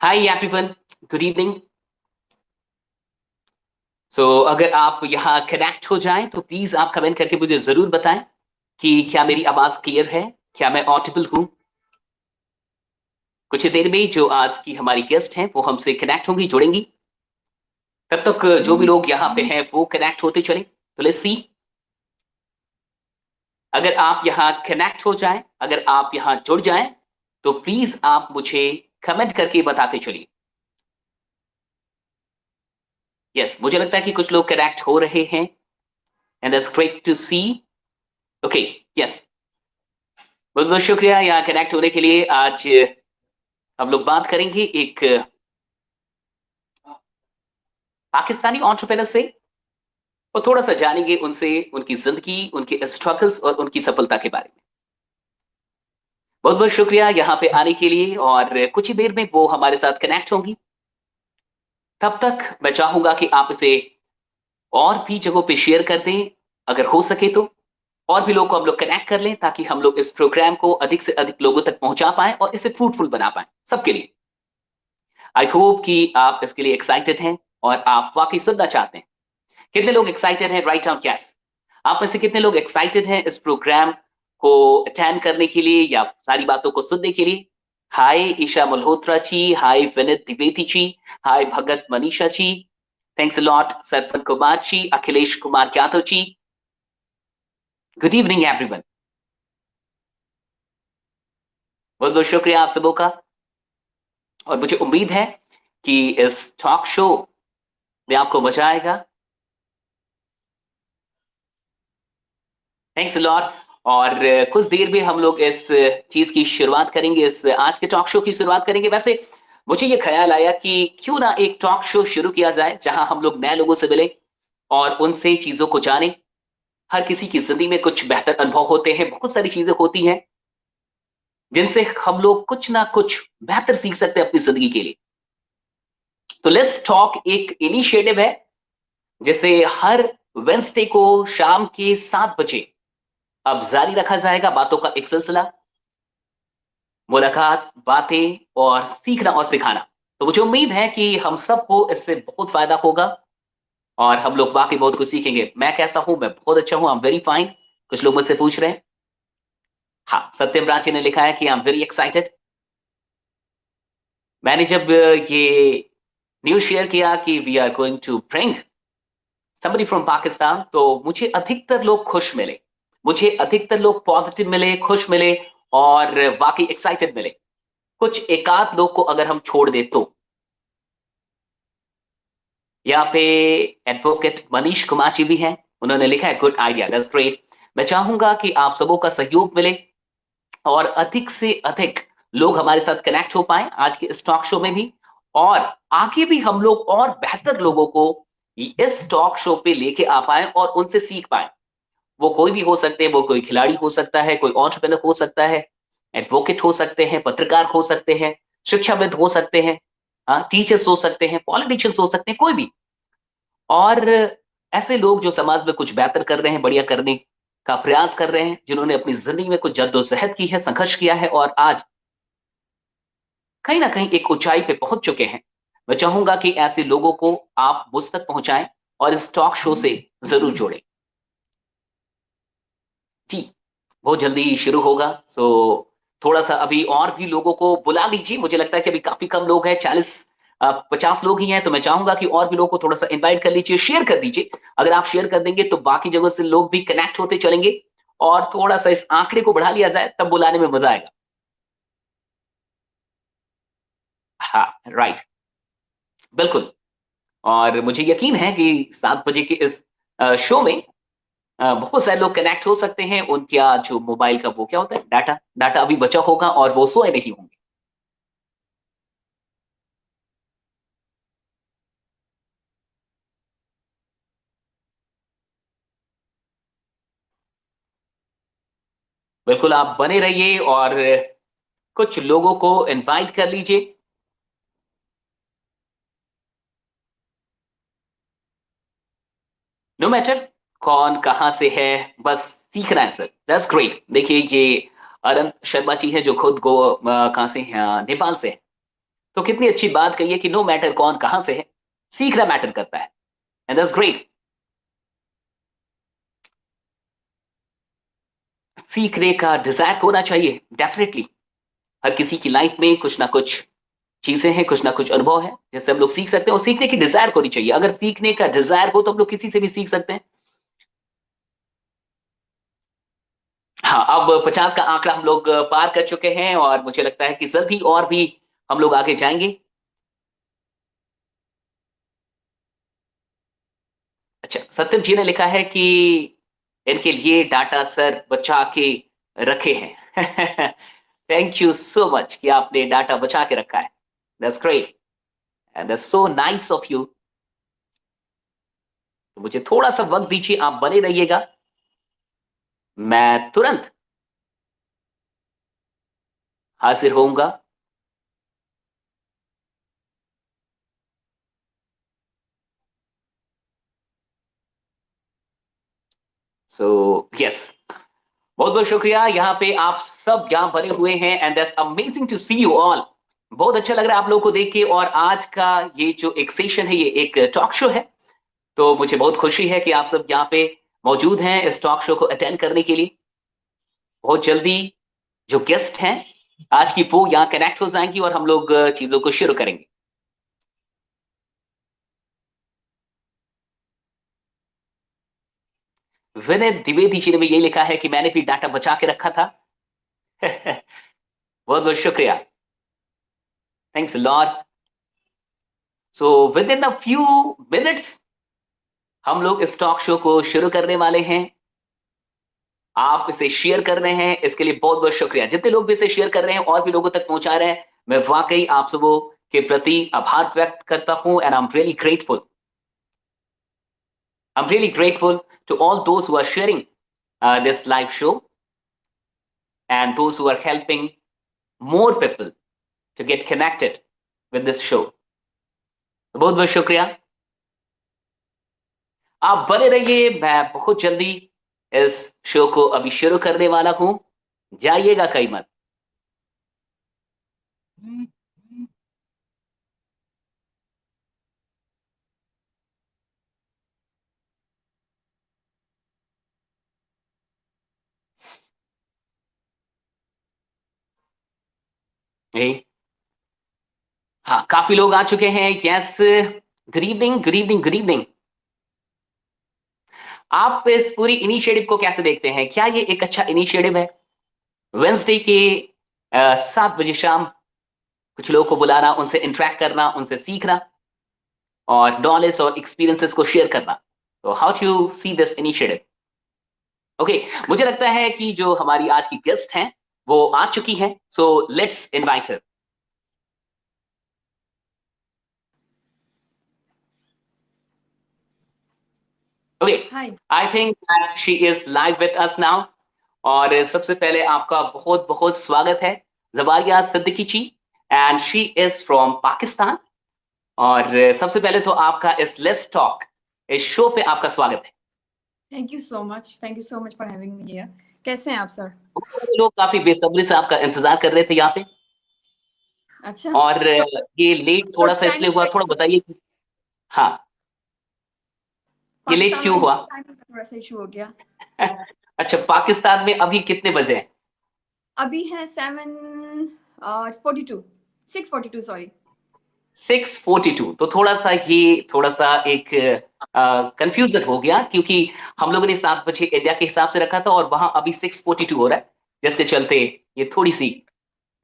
Hi everyone, good evening. अगर आप यहाँ कनेक्ट हो जाएं तो प्लीज आप कमेंट करके मुझे जरूर बताएं कि क्या मेरी आवाज क्लियर है, क्या मैं ऑडिबल हूं। कुछ ही देर में जो आज की हमारी गेस्ट हैं वो हमसे कनेक्ट होंगी, जुड़ेंगी। तब तक जो भी लोग यहाँ पे हैं वो कनेक्ट होते चले। तो लेट्स सी। अगर आप यहाँ कनेक्ट हो जाएं, अगर आप यहाँ जुड़ जाएं तो प्लीज आप मुझे कमेंट करके बताते चलिए। यस, मुझे लगता है कि कुछ लोग कनेक्ट हो रहे हैं and that's great to see. Okay, yes, बहुत बहुत शुक्रिया यहाँ कनेक्ट होने के लिए। आज हम लोग बात करेंगे एक पाकिस्तानी एंटरप्रेन्योर से और थोड़ा सा जानेंगे उनसे, उनकी जिंदगी, उनके स्ट्रगल्स और उनकी सफलता के बारे में। बहुत बहुत शुक्रिया यहाँ पे आने के लिए और कुछ ही देर में वो हमारे साथ कनेक्ट होंगी। तब तक मैं चाहूंगा कि आप इसे और भी जगहों पे शेयर कर दें, अगर हो सके तो और भी लोगों को हम लोग कनेक्ट कर लें ताकि हम लोग इस प्रोग्राम को अधिक से अधिक लोगों तक पहुंचा पाएं और इसे फ्रूटफुल बना पाएं सबके लिए। आई होप कि आप इसके लिए एक्साइटेड हैं और आप वाकई सुनना चाहते हैं। कितने लोग एक्साइटेड हैं? Write down yes. आप में से कितने लोग एक्साइटेड हैं इस प्रोग्राम को अटेंड करने के लिए या सारी बातों को सुनने के लिए? Hi Isha Malhotra ji, hi Vinit Dwivedi ji, hi Bhagat Manisha ji, thanks a lot सरपन Kumar ji, Akhilesh Kumar Yadav ji. Good evening everyone, बहुत बहुत शुक्रिया आप सबों का। और मुझे उम्मीद है कि इस टॉक शो में आपको मजा आएगा। Thanks a lot. और कुछ देर में हम लोग इस चीज की शुरुआत करेंगे, इस आज के टॉक शो की शुरुआत करेंगे। वैसे मुझे ये ख्याल आया कि क्यों ना एक टॉक शो शुरू किया जाए जहां हम लोग नए लोगों से मिले और उनसे चीजों को जाने। हर किसी की जिंदगी में कुछ बेहतर अनुभव होते हैं, बहुत सारी चीजें होती हैं जिनसे हम लोग कुछ ना कुछ बेहतर सीख सकते हैं अपनी जिंदगी के लिए। तो लेट्स टॉक एक इनिशिएटिव है जिसे हर वेंसडे को शाम के 7 बजे अब जारी रखा जाएगा। बातों का एक सिलसिला, मुलाकात, बातें और सीखना और सिखाना। तो मुझे उम्मीद है कि हम सबको इससे बहुत फायदा होगा और हम लोग वाकई बहुत कुछ सीखेंगे। मैं कैसा हूं? मैं बहुत अच्छा हूं, आई एम वेरी फाइन। कुछ लोग मुझसे पूछ रहे हैं। हाँ, सत्यम रांची ने लिखा है कि आई एम वेरी एक्साइटेड। मैंने जब ये न्यूज शेयर किया कि we are going to bring somebody from Pakistan, तो मुझे अधिकतर लोग खुश मिले, मुझे अधिकतर लोग पॉजिटिव मिले, खुश मिले और वाकई एक्साइटेड मिले। कुछ एकाध लोग को अगर हम छोड़ दे तो यहाँ पे एडवोकेट मनीष कुमार जी भी हैं। उन्होंने लिखा है गुड आइडिया, दैट्स ग्रेट। मैं चाहूंगा कि आप सबों का सहयोग मिले और अधिक से अधिक लोग हमारे साथ कनेक्ट हो पाए आज के इस टॉक शो में भी, और आगे भी हम लोग और बेहतर लोगों को इस टॉक शो पे लेके आ पाए और उनसे सीख पाए। वो कोई भी हो सकते हैं, वो कोई खिलाड़ी हो सकता है, कोई एंटरप्रेन्योर हो सकता है, एडवोकेट हो सकते हैं, पत्रकार हो सकते हैं, शिक्षाविद हो सकते हैं, टीचर्स हो सकते हैं, पॉलिटिशियंस हो सकते हैं, कोई भी। और ऐसे लोग जो समाज में कुछ बेहतर कर रहे हैं, बढ़िया करने का प्रयास कर रहे हैं, जिन्होंने अपनी जिंदगी में कुछ जद्दोजहद की है, संघर्ष किया है और आज कहीं ना कहीं एक ऊंचाई पे पहुंच चुके हैं। मैं चाहूंगा कि ऐसे लोगों को आप मुझ तक पहुंचाएं और इस टॉक शो से जरूर जोड़ें। जी, बहुत जल्दी शुरू होगा। थोड़ा सा अभी और भी लोगों को बुला लीजिए। मुझे लगता है कि अभी काफी कम लोग हैं, 40-50 लोग ही हैं। तो मैं चाहूंगा कि और भी लोगों को थोड़ा सा इनवाइट कर लीजिए, शेयर कर दीजिए। अगर आप शेयर कर देंगे तो बाकी जगहों से लोग भी कनेक्ट होते चलेंगे और थोड़ा सा इस आंकड़े को बढ़ा लिया जाए, तब बुलाने में मजा आएगा। हाँ, राइट, बिल्कुल। और मुझे यकीन है कि 7 बजे के इस शो में बहुत सारे लोग कनेक्ट हो सकते हैं। उनका जो मोबाइल का वो क्या होता है, डाटा, डाटा अभी बचा होगा और वो सोए नहीं होंगे। बिल्कुल, आप बने रहिए और कुछ लोगों को इनवाइट कर लीजिए। नो मैटर कौन कहां से है, बस सीखना है सर, दैट्स ग्रेट। देखिए ये अरन शर्मा जी है जो खुद कहां से हैं, नेपाल से हैं। तो कितनी अच्छी बात कही है कि नो मैटर कौन कहां से है, सीखना मैटर करता है, एंड दैट्स ग्रेट। सीखने का डिजायर होना चाहिए डेफिनेटली। हर किसी की लाइफ में कुछ ना कुछ चीजें हैं, कुछ ना कुछ अनुभव है जिससे हम लोग सीख सकते हैं, और सीखने की डिजायर होनी चाहिए। अगर सीखने का डिजायर हो तो हम लोग किसी से भी सीख सकते हैं। हाँ, अब 50 का आंकड़ा हम लोग पार कर चुके हैं, और मुझे लगता है कि जल्द ही और भी हम लोग आगे जाएंगे। अच्छा, सत्यम जी ने लिखा है कि इनके लिए डाटा सर बचा के रखे हैं। थैंक यू सो मच कि आपने डाटा बचा के रखा है, that's great and that's so nice of you. तो मुझे थोड़ा सा वक्त दीजिए, आप बने रहिएगा, मैं तुरंत हाजिर होऊंगा। सो यस, बहुत बहुत शुक्रिया, यहाँ पे आप सब यहाँ बने हुए हैं, and that's amazing to see you all. बहुत अच्छा लग रहा है आप लोगों को देख के। और आज का ये जो एक सेशन है, ये एक टॉक शो है, तो मुझे बहुत खुशी है कि आप सब यहाँ पे मौजूद हैं इस टॉक शो को अटेंड करने के लिए। बहुत जल्दी जो गेस्ट हैं आज की, वो यहाँ कनेक्ट हो जाएंगी और हम लोग चीजों को शुरू करेंगे। विनय द्विवेदी जी ने भी यही लिखा है कि मैंने भी डाटा बचा के रखा था। बहुत बहुत शुक्रिया, thanks lot. So with in a few minutes हम लोग इस टॉक शो को शुरू करने वाले हैं। आप इसे शेयर कर रहे हैं, इसके लिए बहुत बहुत शुक्रिया। जितने लोग भी इसे शेयर कर रहे हैं और भी लोगों तक पहुंचा रहे हैं, मैं वाकई आप सबों के प्रति आभार व्यक्त करता हूं, and I am really grateful. I'm really grateful to all those who are sharing this live show, and those who are helping more people to get connected with this show. तो बहुत बहुत शुक्रिया, आप बने रहिए। मैं बहुत जल्दी इस शो को अभी शुरू करने वाला हूं, जाइएगा कहीं मत। नहीं, हाँ, काफी लोग आ चुके हैं। Yes, good evening, good evening, good evening. आप इस पूरी इनिशिएटिव को कैसे देखते हैं? क्या ये एक अच्छा इनिशिएटिव है, वेंसडे के 7 बजे शाम कुछ लोगों को बुलाना, उनसे इंटरेक्ट करना, उनसे सीखना और नॉलेज और एक्सपीरियंसेस को शेयर करना? तो how do you see this initiative? Okay, मुझे लगता है कि जो हमारी आज की गेस्ट हैं वो आ चुकी हैं, so let's invite her. Okay, Hi. I think she is live with us now. और सबसे पहले आपका बहुत बहुत स्वागत है Jabaria Siddiqui ji, and she is from Pakistan. और सबसे पहले तो आपका इस लेट्स टॉक इस शो पे आपका स्वागत है। Thank you so much. Thank you so much for having me here. कैसे हैं आप सर? लोग काफी बेसब्री से आपका इंतजार कर रहे थे यहाँ पे, अच्छा, और so ये लेट थोड़ा first सा time इसलिए हुआ, थोड़ा बताइए कि हाँ, ये लेट पाकिस्तान क्यों में हुआ? टाइम का थोड़ा सा इशू हो गया। अच्छा, पाकिस्तान में अभी कितने बजे हैं? अभी है 7:42, 6:42 सॉरी। 6:42। तो थोड़ा सा एक कंफ्यूजन हो गया, क्योंकि हम लोगों ने 7 बजे इंडिया के हिसाब से रखा था और वहां अभी 6:42 हो रहा है, जिसके चलते ये थोड़ी सी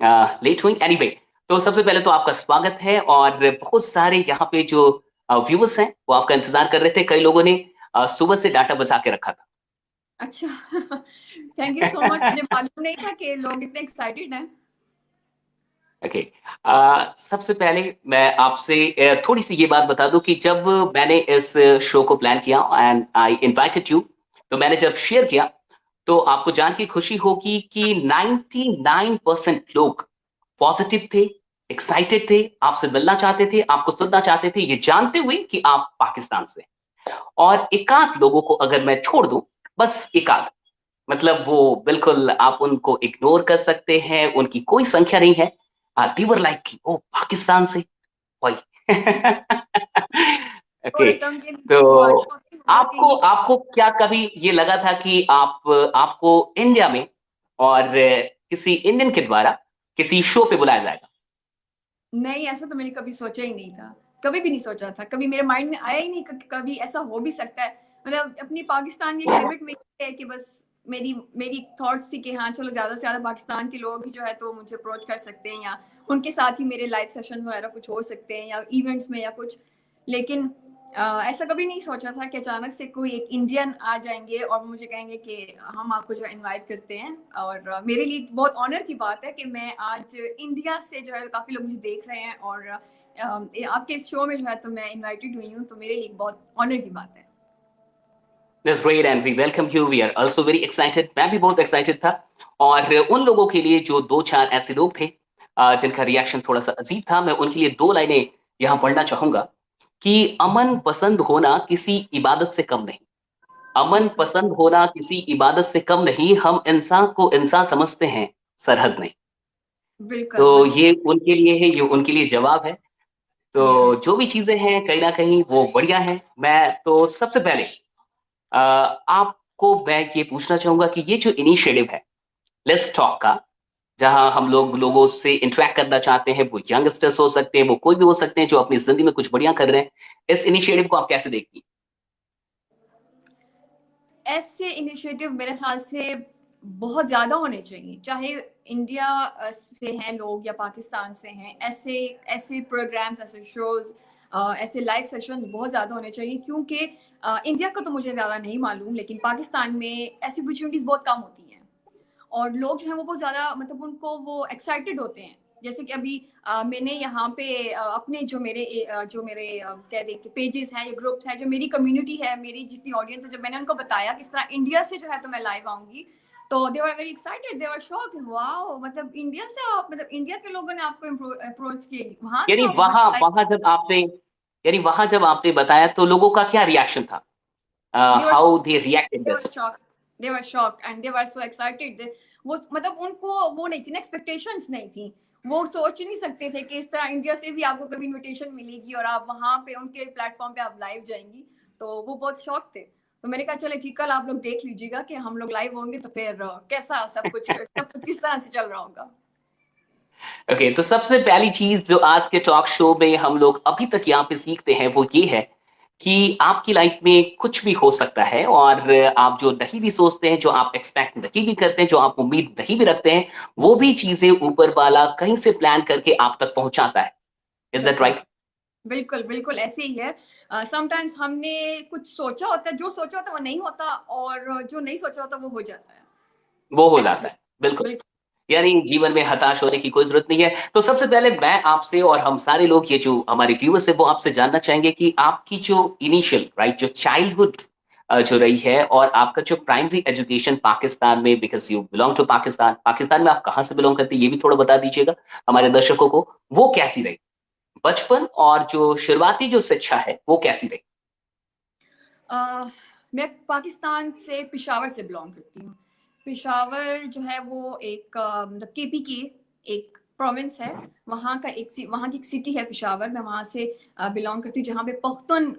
लेट हुई। एनीवे, तो सबसे पहले तो आपका स्वागत है। और बहुत सारे यहाँ पे जो व्यूअर्स हैं वो आपका इंतजार कर रहे थे। कई लोगों ने सुबह से डाटा बचा के रखा अच्छा, थैंक यू सो मच। था। मुझे मालूम नहीं था कि लोग इतने एक्साइटेड हैं। ओके, सबसे पहले मैं आपसे थोड़ी सी ये बात बता दूं कि जब मैंने इस शो को प्लान किया एंड आई इनवाइटेड यू, तो मैंने जब शेयर किया तो आपको जान के खुशी होगी कि 99% लोग पॉजिटिव थे, एक्साइटेड थे, आपसे मिलना चाहते थे, आपको सुनना चाहते थे, ये जानते हुए कि आप पाकिस्तान से हैं। और एकाध लोगों को अगर मैं छोड़ दूं, बस एकाध, मतलब वो बिल्कुल आप उनको इग्नोर कर सकते हैं, उनकी कोई संख्या नहीं है। they were like, oh, Pakistan से, भाई। थोड़ा ओके, सा उनके लिए तो शॉकिंग होगा कि आपको ये आपको क्या कभी ये लगा था कि आपको इंडिया में और किसी इंडियन के द्वारा किसी शो पे बुलाया जाएगा? नहीं, ऐसा तो मैंने कभी सोचा ही नहीं था, कभी भी नहीं सोचा था, कभी मेरे माइंड में आया ही नहीं कि कभी ऐसा हो भी सकता है। मतलब अपनी पाकिस्तान की एक लिमिट में है कि बस मेरी मेरी थॉट्स थी कि हाँ चलो ज़्यादा से ज़्यादा पाकिस्तान के लोग ही जो है तो मुझे अप्रोच कर सकते हैं, या उनके साथ ही मेरे लाइव सेशन वगैरह कुछ हो सकते हैं या इवेंट्स में या कुछ। लेकिन ऐसा कभी नहीं सोचा था कि अचानक से कोई एक इंडियन आ जाएंगे और मुझे कहेंगे कि हम आपको जो है इनवाइट करते हैं। और मेरे लिए बहुत ऑनर की बात है कि मैं आज इंडिया से जो है काफ़ी लोग मुझे देख रहे हैं, और आपके इस शो में जो है तो मैं इनवाइटेड हुई हूँ, तो मेरे लिए बहुत ऑनर की बात है। That's great and we welcome you. We are also very excited. मैं भी बहुत excited था। और उन लोगों के लिए जो दो चार ऐसे लोग थे जिनका रिएक्शन थोड़ा सा अजीब था, मैं उनके लिए दो लाइनें यहाँ पढ़ना चाहूंगा कि अमन पसंद होना किसी इबादत से कम नहीं। अमन बिल्कुल पसंद होना किसी इबादत से कम नहीं, हम इंसान को इंसान समझते हैं, सरहद नहीं। तो बिल्कुल बिल्कुल। ये उनके लिए है, ये उनके लिए जवाब है। तो या जो भी चीजें हैं कहीं ना कहीं वो बढ़िया है। मैं तो सबसे पहले आपको मैं ये पूछना चाहूंगा कि ये जो इनिशिएटिव है लेट्स टॉक का, जहां हम लोग लोगों से इंटरेक्ट करना चाहते हैं, वो यंगस्टर्स हो सकते हैं, वो कोई भी हो सकते हैं जो अपनी जिंदगी में कुछ बढ़िया कर रहे हैं, इस इनिशिएटिव को आप कैसे देखती ऐसे इनिशिएटिव मेरे ख्याल से बहुत ज़्यादा होने चाहिए, चाहे इंडिया से हैं लोग या पाकिस्तान से हैं। ऐसे ऐसे प्रोग्राम्स, ऐसे शोज, ऐसे लाइव सेशंस बहुत ज़्यादा होने चाहिए, क्योंकि इंडिया का तो मुझे ज़्यादा नहीं मालूम, लेकिन पाकिस्तान में ऐसी अपॉर्चुनिटीज़ बहुत कम होती हैं। और लोग जो हैं वो बहुत ज़्यादा, मतलब उनको वो एक्साइटेड होते हैं। जैसे कि अभी मैंने यहाँ पे अपने जो मेरे कह दें कि पेजेस हैं या ग्रुप्स हैं, जो मेरी कम्युनिटी है, मेरी जितनी ऑडियंस है, जब मैंने उनको बताया किस तरह इंडिया से जो है तो मैं लाइव आऊंगी, तो they were very excited, they were shocked, wow, मतलब इंडिया से आप, मतलब इंडिया के लोगों ने आपको अप्रोच किए, वहां से यानी आप वहां मतलब वहां जब आपने यानी वहां जब आपने बताया तो लोगों का क्या रिएक्शन था? they were how they reacted they this? were shocked, they were shocked and they were so excited वो मतलब उनको वो नहीं थी ना, एक्सपेक्टेशंस नहीं थी। वो सोच ही नहीं सकते थे कि इस तरह इंडिया से भी आपको कभी इनविटेशन मिलेगी और आप वहां पे उनके प्लेटफॉर्म पे आप लाइव जाएंगी। तो वो बहुत शौक थे। तो मैंने कहा चले ठीक, कल आप लोग देख लीजिएगा कि हम लोग लाइव होंगे तो फिर कैसा सब कुछ किस तरह से चल रहा होगा। ओके, तो सबसे पहली चीज जो आज के टॉक शो में हम लोग अभी तक यहाँ पे सीखते हैं वो ये है कि आपकी लाइफ में कुछ भी हो सकता है, और आप जो नहीं भी सोचते हैं, जो आप एक्सपेक्ट नहीं भी करते हैं, जो आप उम्मीद नहीं भी रखते हैं, वो भी चीजें ऊपर वाला कहीं से प्लान करके आप तक पहुंचाता है। इज दैट बिल्कुल राइट? बिल्कुल बिल्कुल ऐसे ही है। समटाइम्स हमने कुछ सोचा होता है, जो सोचा होता है वो नहीं होता, और जो नहीं सोचा होता वो हो जाता है। वो हो ऐसे जाता है, बिल्कुल। बिल्कुल। यानी जीवन में हताश होने की कोई जरूरत नहीं है। तो सबसे पहले मैं आपसे और हम सारे लोग, ये जो हमारे व्यूअर्स है, वो आपसे जानना चाहेंगे कि आपकी जो इनिशियल राइट, जो चाइल्डहुड जो रही है, और आपका जो प्राइमरी एजुकेशन पाकिस्तान में, because you belong to Pakistan, Pakistan में आप कहाँ से बिलोंग करते हैं ये भी थोड़ा बता दीजिएगा हमारे दर्शकों को, वो कैसी रही बचपन, और जो शुरुआती जो शिक्षा है वो कैसी रही? मैं पाकिस्तान से पेशावर से बिलोंग करती हूँ। पेशावर जो है वो एक मतलब केपी की एक प्रोविंस है। वहाँ की एक सिटी है पेशावर, मैं वहाँ से बिलोंग करती हूँ, जहाँ पे पख्तून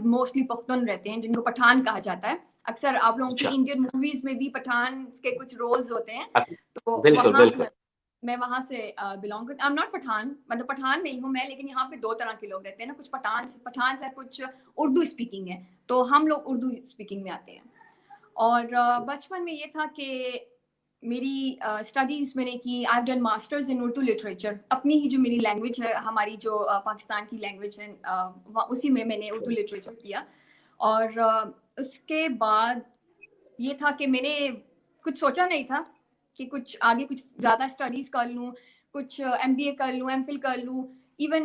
मोस्टली पख्तून रहते हैं, जिनको पठान कहा जाता है। अक्सर आप लोगों की अच्छा। इंडियन मूवीज में भी पठान के कुछ रोल्स होते हैं। तो बिल्कुल वहाँ बिल्कुल। से मैं वहाँ से बिलोंग करती, आई एम नॉट पठान, मतलब पठान नहीं हूँ मैं, लेकिन यहाँ पे दो तरह के लोग रहते हैं ना, कुछ पठान से कुछ उर्दू स्पीकिंग है, तो हम लोग उर्दू स्पीकिंग में आते हैं। और बचपन में ये था कि मेरी स्टडीज मैंने की, I have done masters in Urdu literature, अपनी ही जो मेरी लैंग्वेज है, हमारी जो पाकिस्तान की लैंग्वेज है, उसी में मैंने उर्दू लिटरेचर किया। और उसके बाद ये था कि मैंने कुछ सोचा नहीं था कि कुछ आगे कुछ ज़्यादा स्टडीज़ कर लूँ, कुछ एमबीए कर लूँ, एमफिल कर लूँ। इवन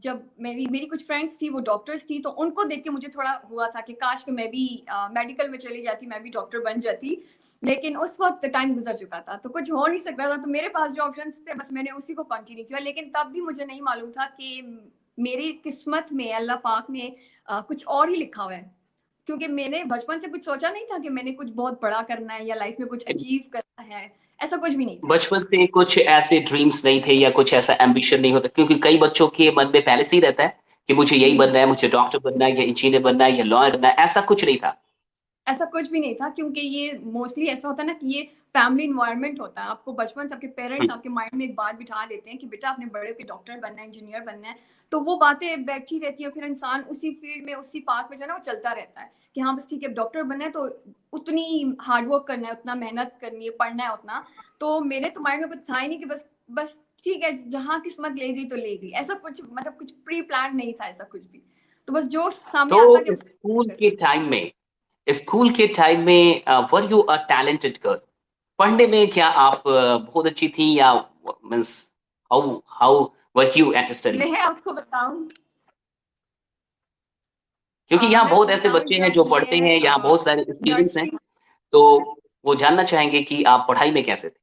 जब मेरी मेरी कुछ फ्रेंड्स थी वो डॉक्टर्स थी, तो उनको देख के मुझे थोड़ा हुआ था कि काश कि मैं भी मेडिकल में चली जाती, मैं भी डॉक्टर बन जाती। लेकिन उस वक्त टाइम गुजर चुका था, तो कुछ हो नहीं सकता था, तो मेरे पास जो ऑप्शंस थे बस मैंने उसी को कंटिन्यू किया। लेकिन तब भी मुझे नहीं मालूम था कि मेरी किस्मत में अल्लाह पाक ने कुछ और ही लिखा हुआ है, क्योंकि मैंने बचपन से कुछ सोचा नहीं था कि मैंने कुछ बहुत बड़ा करना है या लाइफ में कुछ अचीव करना है। ऐसा कुछ भी नहीं था। बचपन से कुछ ऐसे ड्रीम्स नहीं थे या कुछ ऐसा एम्बिशन नहीं होता? क्योंकि कई बच्चों के मन में पहले से ही रहता है कि मुझे यही जी, बनना है, मुझे डॉक्टर बनना है या इंजीनियर बनना है या लॉयर बनना है, ऐसा कुछ नहीं था? ऐसा कुछ भी नहीं था, क्योंकि ये मोस्टली ऐसा होता है ना कि ये फैमिली इन्वायरमेंट होता है। आपको बचपन से आपके पेरेंट्स आपके माइंड में एक बात बिठा देते हैं कि बेटा आपने बड़े होकर डॉक्टर बनना है, इंजीनियर बनना है। तो वो बातें बैठी रहती है, फिर इंसान उसी फील्ड में, उसी पाथ में जो है ना वो चलता रहता है कि हाँ बस ठीक है, डॉक्टर बनना है तो उतनी हार्डवर्क करना है, उतना मेहनत करनी है, पढ़ना है उतना। तो मेरे तो माइंड में कुछ था ही नहीं कि बस बस ठीक है, जहाँ किस्मत ले गई तो ले गई। ऐसा कुछ मतलब कुछ प्री प्लान नहीं था ऐसा कुछ भी। तो बस जो सामने आता तो गया स्कूल के टाइम में, स्कूल के टाइम में were you a talented girl? पढ़ने में क्या आप बहुत अच्छी थी, या means how how were you at मैं स्टडीज? आपको बताऊं, क्योंकि यहाँ मैं बहुत आपको ऐसे बताऊं, बच्चे हैं जब जो पढ़ते मैं हैं, यहाँ बहुत सारे स्टूडेंट्स हैं, नर्सरी, तो वो जानना चाहेंगे कि आप पढ़ाई में कैसे थे।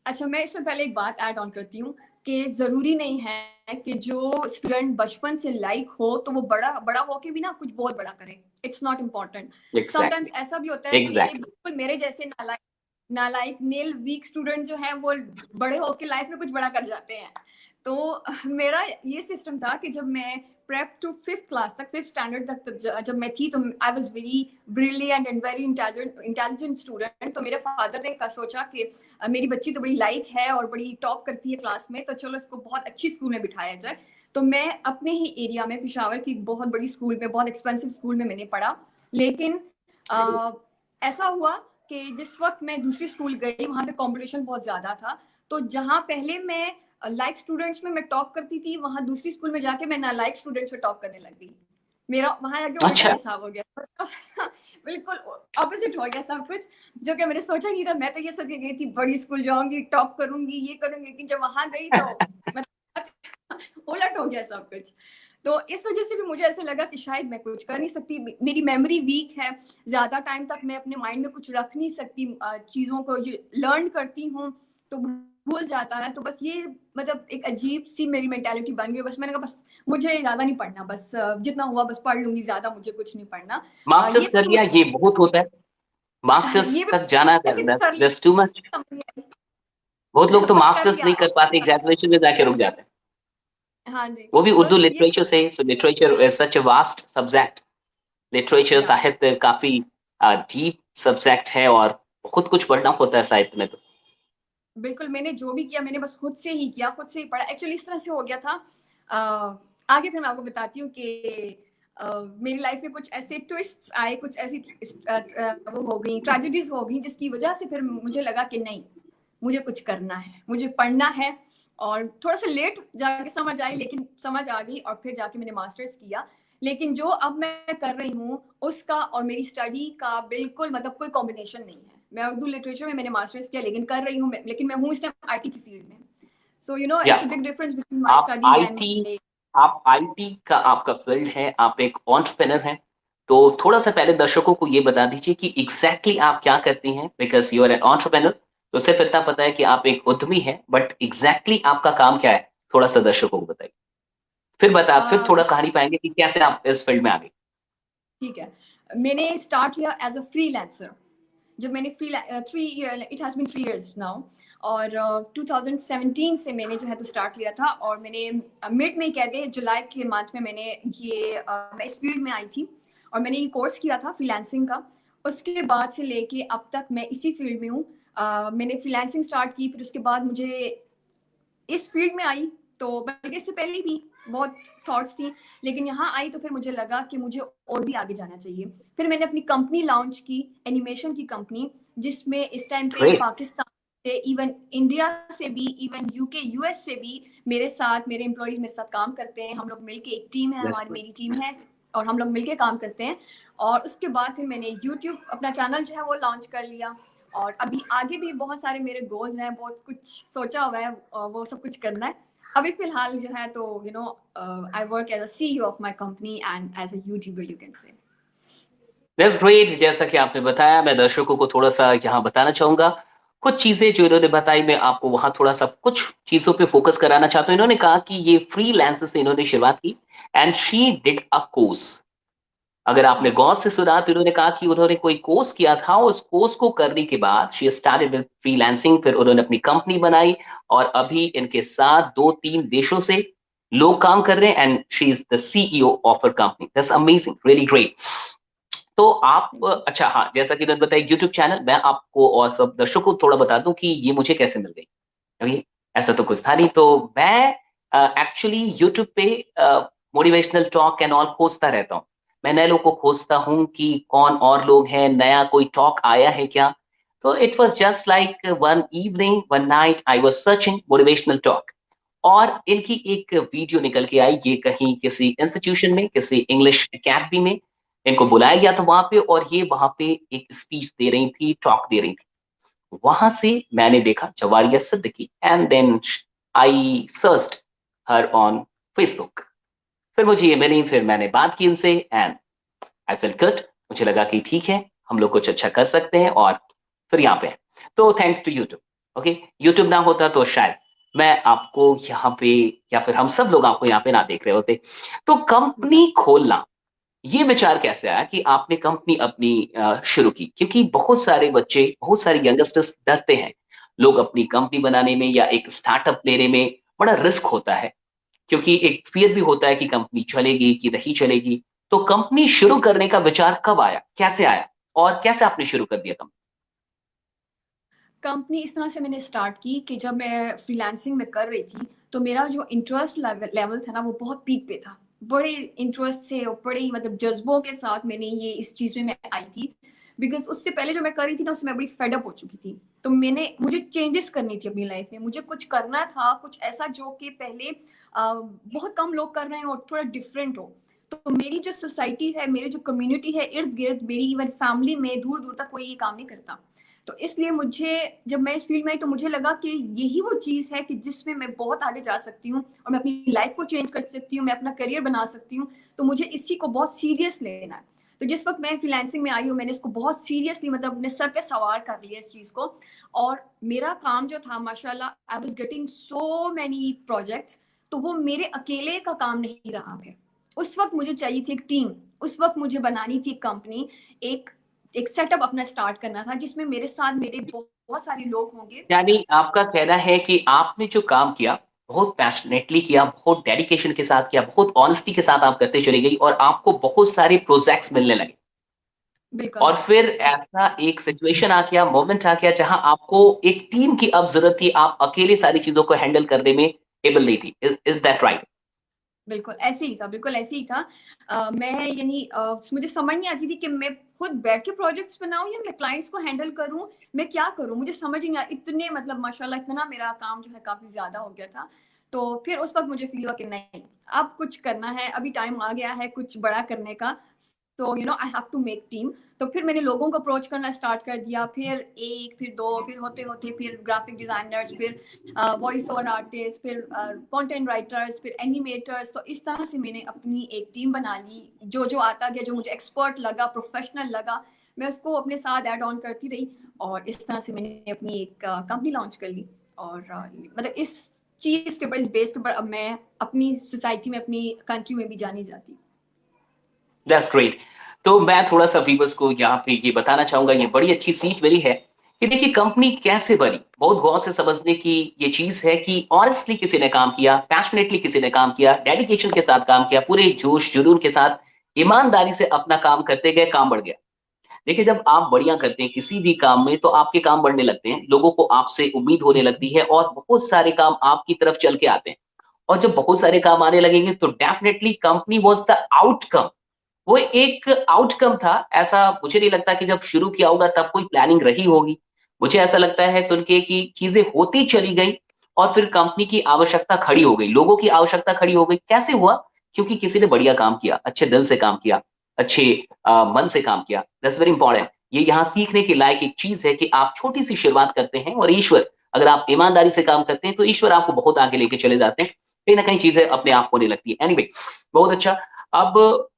अच्छा मैं इसमें पहले एक बात ऐड ऑन करती हूँ कि जरूरी नहीं है कि जो स्टूडेंट बचपन से लाइक हो तो वो बड़ा बड़ा होके भी ना कुछ बहुत बड़ा करे। It's not important. Sometimes exactly, ऐसा भी होता है कि एग्जैक्टली। बिल्कुल मेरे जैसे नालायक नालायक नील वीक स्टूडेंट जो है वो बड़े होके लाइफ में कुछ बड़ा कर जाते हैं। तो मेरा ये सिस्टम था कि जब मैं प्रेप टू फिफ्थ क्लास तक, फिफ्थ स्टैंडर्ड तक जब मैं थी, तो I was very brilliant and very intelligent student. तो मेरे फादर ने सोचा कि मेरी बच्ची तो बड़ी लाइक है और बड़ी टॉप करती है क्लास में, तो चलो इसको बहुत अच्छी स्कूल में बिठाया जाए। तो मैं अपने ही एरिया में पिशावर की बहुत बड़ी स्कूल में, बहुत एक्सपेंसिव स्कूल में मैंने पढ़ा। लेकिन ऐसा हुआ कि जिस वक्त मैं दूसरी स्कूल गई वहां पे कंपटीशन बहुत ज्यादा था। तो जहां पहले मैं लाइक स्टूडेंट्स में मैं टॉप करती थी, वहां दूसरी स्कूल में जाके मैं ना लाइक स्टूडेंट्स में टॉप करने लग गई। मेरा वहां जाके उल्टा अच्छा। हिसाब हो गया। बिल्कुल ऑपोजिट हो गया सब कुछ, जो कि मैंने सोचा नहीं था। मैं तो ये सोच के गई थी बड़ी स्कूल जाऊंगी, टॉप करूंगी, ये करूंगी, लेकिन जब वहां गई तो उलट हो गया सब कुछ। तो इस वजह से भी मुझे ऐसा लगा कि शायद मैं कुछ कर नहीं सकती, मेरी मेमोरी वीक है, ज्यादा टाइम तक मैं अपने माइंड में कुछ रख नहीं सकती। चीजों को जो लर्न करती हूँ तो भूल जाता है। तो बस ये मतलब एक अजीब सी मेरी मेंटालिटी बन गई। बस मैंने कहा बस मुझे ज्यादा नहीं पढ़ना, बस जितना हुआ बस पढ़ लूंगी, ज्यादा मुझे कुछ नहीं पढ़ना। मास्टर्स ये कर लिया, ये बहुत होता है। मास्टर्स ये भी तक जाना, ऐसे कर दैट्स टू मच। बहुत लोग लिया, तो बस कर मास्टर्स लिया। नहीं कर पाते, ग्रेजुएशन में जाके रुक जाते हैं। हाँ जी, वो भी उर्दू बस ये लिटरेचर से। So literature is such a vast subject. Literature, या साहित्य काफी डीप सब्जेक्ट है, और बहुत कुछ पढ़ना होता है साहित्य में तो। बिल्कुल, मैंने जो भी किया मैंने बस खुद से ही किया, खुद से ही पढ़ा। एक्चुअली इस तरह से हो गया था, आगे फिर मैं आपको बताती हूँ कि मेरी लाइफ में कुछ ऐसे ट्विस्ट्स आए, कुछ ऐसी वो हो गई, ट्रेजेडीज हो गई, जिसकी वजह से फिर मुझे लगा कि नहीं, मुझे कुछ करना है, मुझे पढ़ना है। और थोड़ा सा लेट जाके समझ आई, लेकिन समझ आ गई, और फिर जाके मैंने मास्टर्स किया। लेकिन जो अब मैं कर रही हूँ उसका और मेरी स्टडी का बिल्कुल मतलब कोई कॉम्बिनेशन नहीं है। मैं उर्दू लिटरेचर में मैंने मास्टर्स किया, लेकिन कर रही हूँ लेकिन मैं हूँ इस टाइम आईटी की फील्ड में। सो यू नो या it's a big difference between my आप स्टडी एंड आईटी आप आईटी का आपका फील्ड है, आप एक एंटरप्रेन्योर हैं। तो थोड़ा सा पहले दर्शकों को ये बता दीजिए कि एग्जैक्टली आप क्या करती हैं, because you are an entrepreneur. तो सिर्फ इतना पता है कि आप एक उद्यमी हैं, बट एग्जैक्टली आपका काम क्या है, थोड़ा सा दर्शकों को बताइए। फिर थोड़ा कहानी पाएंगे कि कैसे आप इस फील्ड में आ गए। ठीक है। मैंने स्टार्ट किया एज अ फ्रीलांसर। जब मैंने free 3 year, it has been 3 years now. और 2017 से मैंने जो है तो स्टार्ट किया था, और मैंने मिड में कह दें जुलाई के मंथ में मैंने ये मैं इस फील्ड में आई थी, और मैंने ये कोर्स किया था फ्रीलांसिंग का। उसके बाद से लेके अब तक मैं इसी फील्ड में हूँ। मैंने फ्रीलांसिंग स्टार्ट की, फिर उसके बाद मुझे इस फील्ड में आई। तो बल्कि इससे पहले भी बहुत थॉट्स थी, लेकिन यहाँ आई तो फिर मुझे लगा कि मुझे और भी आगे जाना चाहिए। फिर मैंने अपनी कंपनी लॉन्च की, एनिमेशन की कंपनी, जिसमें इस टाइम पे ग्रेट। पाकिस्तान से, इवन इंडिया से भी, इवन यूके यूएस से भी मेरे साथ मेरे एम्प्लॉयज मेरे साथ काम करते हैं। हम लोग मिलके एक टीम है, दैट्स हमारी गुड। मेरी टीम है, और हम लोग मिलके काम करते हैं। और उसके बाद फिर मैंने यूट्यूब अपना चैनल जो है वो लॉन्च कर लिया। और अभी आगे भी बहुत सारे मेरे गोल्स हैं, बहुत कुछ सोचा हुआ है, वो सब कुछ करना है। अभी फिलहाल जो है तो you know I work as a CEO of my company and as a YouTuber, you can say. That's great. जैसा कि आपने बताया, मैं दर्शकों को थोड़ा सा यहाँ बताना चाहूंगा कुछ चीजें जो इन्होंने बताई। मैं आपको वहां थोड़ा सा कुछ चीजों पे फोकस कराना चाहता हूँ। इन्होंने कहा कि ये फ्रीलांस से इन्होंने शुरुआत की, and she did a course. अगर आपने गौर से सुना तो उन्होंने कहा कि उन्होंने कोई कोर्स किया था, उस कोर्स को करने के बाद शी स्टार्टेड विद फ्रीलांसिंग, फिर उन्होंने अपनी कंपनी बनाई और अभी इनके साथ 2-3 देशों से लोग काम कर रहे हैं and she is the CEO of a company. That's amazing, really great. तो आप अच्छा, हाँ, जैसा कि उन्होंने बताया यूट्यूब चैनल, मैं आपको और सब दर्शकों को थोड़ा बता दूं कि ये मुझे कैसे मिल गई। अभी ऐसा तो कुछ था नहीं, तो मैं एक्चुअली यूट्यूब पे मोटिवेशनल टॉक एंड ऑल खोजता रहता हूँ। मैं नए लोगों को खोजता हूँ कि कौन और लोग हैं, नया कोई टॉक आया है क्या। तो it was just like one evening one night I was searching motivational talk, और इनकी एक वीडियो निकल के आई। ये कहीं किसी इंस्टीट्यूशन में, किसी इंग्लिश एकेडमी में इनको बुलाया गया था वहां पे, और ये वहां पे एक स्पीच दे रही थी, टॉक दे रही थी। वहां से मैंने देखा Javeria Siddiqui and then I searched her on Facebook. फिर मुझे ये मिली, फिर मैंने बात की इनसे एंड आई फील गुड। मुझे लगा कि ठीक है, हम लोग कुछ अच्छा कर सकते हैं, और फिर यहाँ पे। तो thanks to YouTube. Okay, YouTube ना होता तो शायद मैं आपको यहाँ पे, या फिर हम सब लोग आपको यहाँ पे ना देख रहे होते। तो कंपनी खोलना, ये विचार कैसे आया कि आपने कंपनी अपनी शुरू की? क्योंकि बहुत सारे बच्चे, बहुत सारे यंगस्टर्स डरते हैं, लोग अपनी कंपनी बनाने में या एक स्टार्टअप लेने में बड़ा रिस्क होता है, क्योंकि एक फियर भी होता है कि कंपनी चलेगी कि नहीं चलेगी। तो कंपनी शुरू करने का विचार कब आया, कैसे आया, और कैसे आपने शुरू कर दिया कंपनी? कंपनी इस तरह से मैंने स्टार्ट की कि जब मैं फ्रीलांसिंग में कर रही थी तो मेरा जो इंटरेस्ट लेवल था ना वो बहुत पीक पे था। बड़े इंटरेस्ट से और बड़े मतलब जज्बों के साथ मैंने ये इस चीज़ में मैं आई थी, बिकॉज उससे पहले जो मैं कर रही थी ना उससे मैं बड़ी फेडअप हो चुकी थी। तो मुझे चेंजेस करनी थी अपनी लाइफ में, मुझे कुछ करना था, कुछ ऐसा जो कि पहले बहुत कम लोग कर रहे हैं और थोड़ा डिफरेंट हो। तो मेरी जो सोसाइटी है, मेरी जो कम्युनिटी है इर्द गिर्द, मेरी इवन फैमिली में दूर दूर तक कोई ये काम नहीं करता। तो इसलिए मुझे, जब मैं इस फील्ड में आई तो मुझे लगा कि यही वो चीज़ है कि जिसमें मैं बहुत आगे जा सकती हूँ और मैं अपनी लाइफ को चेंज कर सकती हूँ, मैं अपना करियर बना सकती हूँ। तो मुझे इसी को बहुत सीरियस लेना है। तो जिस वक्त मैं फ्रीलांसिंग में आई हूँ मैंने इसको बहुत सीरियसली मतलब अपने सर पे सवार कर लिया इस चीज़ को। और मेरा काम जो था माशाल्लाह I was getting so many projects. तो वो मेरे अकेले का काम नहीं रहा है। उस वक्त मुझे चाहिए थी एक टीम, उस वक्त मुझे बनानी थी कंपनी, एक एक सेटअप अपना स्टार्ट करना था जिसमें मेरे साथ मेरे बहुत सारे लोग होंगे। यानी आपका कहना है कि आपने जो काम किया, बहुत पैशनेटली किया, बहुत डेडिकेशन के साथ किया, बहुत ऑनेस्टी के साथ आप करते चली गई, और आपको बहुत सारे प्रोजेक्ट्स मिलने लगे। बिल्कुल और फिर ऐसा। ऐसा एक सिचुएशन आ गया, मोमेंट आ गया, जहां आपको एक टीम की अब जरूरत थी, आप अकेले सारी चीजों को हैंडल करने में एबल नहीं थी। Is that right? बिल्कुल ऐसे ही था, बिल्कुल ऐसे ही था। मैं यानी मुझे समझ नहीं आती थी कि मैं खुद बैठ के प्रोजेक्ट्स बनाऊं या मैं क्लाइंट्स को हैंडल करूं, मैं क्या करूं, मुझे समझ ही नहीं आया। इतने मतलब माशाल्लाह इतना मेरा काम जो है काफी ज्यादा हो गया था। तो फिर उस वक्त मुझे फील हुआ कि नहीं, अब कुछ करना है, अभी टाइम आ गया है कुछ बड़ा करने का। तो I have to make team. तो फिर मैंने लोगों को अप्रोच करना स्टार्ट कर दिया, फिर एक, फिर दो, फिर होते होते फिर ग्राफिक डिजाइनर्स, फिर वॉइस ओवर आर्टिस्ट, फिर कंटेंट राइटर्स, फिर एनिमेटर्स। तो इस तरह से मैंने अपनी एक टीम बना ली। जो जो आता गया, जो मुझे एक्सपर्ट लगा, प्रोफेशनल लगा, मैं उसको अपने साथ ऐड ऑन करती रही। और इस तरह से मैंने अपनी एक कंपनी लॉन्च कर ली। और मतलब इस चीज़ के ऊपर, इस बेस के ऊपर अब मैं अपनी सोसाइटी में, अपनी कंट्री में भी जानी जाती हूँ। That's great. तो मैं थोड़ा सा व्यूअर्स को यहाँ पे ये बताना चाहूंगा, ये बड़ी अच्छी सीख मिली है कि देखिए कंपनी कैसे बनी। बहुत गौर से समझने की ये चीज है कि ऑनेस्टली किसी ने काम किया, पैशनेटली किसी ने काम किया, डेडिकेशन के साथ काम किया, पूरे जोश जुनून के साथ ईमानदारी से अपना काम करते गए, काम बढ़ गया। देखिए जब आप बढ़िया करते हैं किसी भी काम में, तो आपके काम बढ़ने लगते हैं, लोगों को आपसे उम्मीद होने लगती है, और बहुत सारे काम आपकी तरफ चल के आते हैं। और जब बहुत सारे काम आने लगेंगे तो definitely company was the outcome. वो एक आउटकम था। ऐसा मुझे नहीं लगता कि जब शुरू किया होगा तब कोई प्लानिंग रही होगी। मुझे ऐसा लगता है सुन के कि चीजें होती चली गई, और फिर कंपनी की आवश्यकता खड़ी हो गई, लोगों की आवश्यकता खड़ी हो गई। कैसे हुआ? क्योंकि किसी ने बढ़िया काम किया, अच्छे दिल से काम किया, अच्छे मन से काम किया। That's very important. ये यहाँ सीखने के लायक एक चीज है कि आप छोटी सी शुरुआत करते हैं, और ईश्वर, अगर आप ईमानदारी से काम करते हैं तो ईश्वर आपको बहुत आगे लेके चले जाते हैं। कहीं ना कहीं चीजें अपने आप होने लगती है। एनीवे, बहुत अच्छा। अब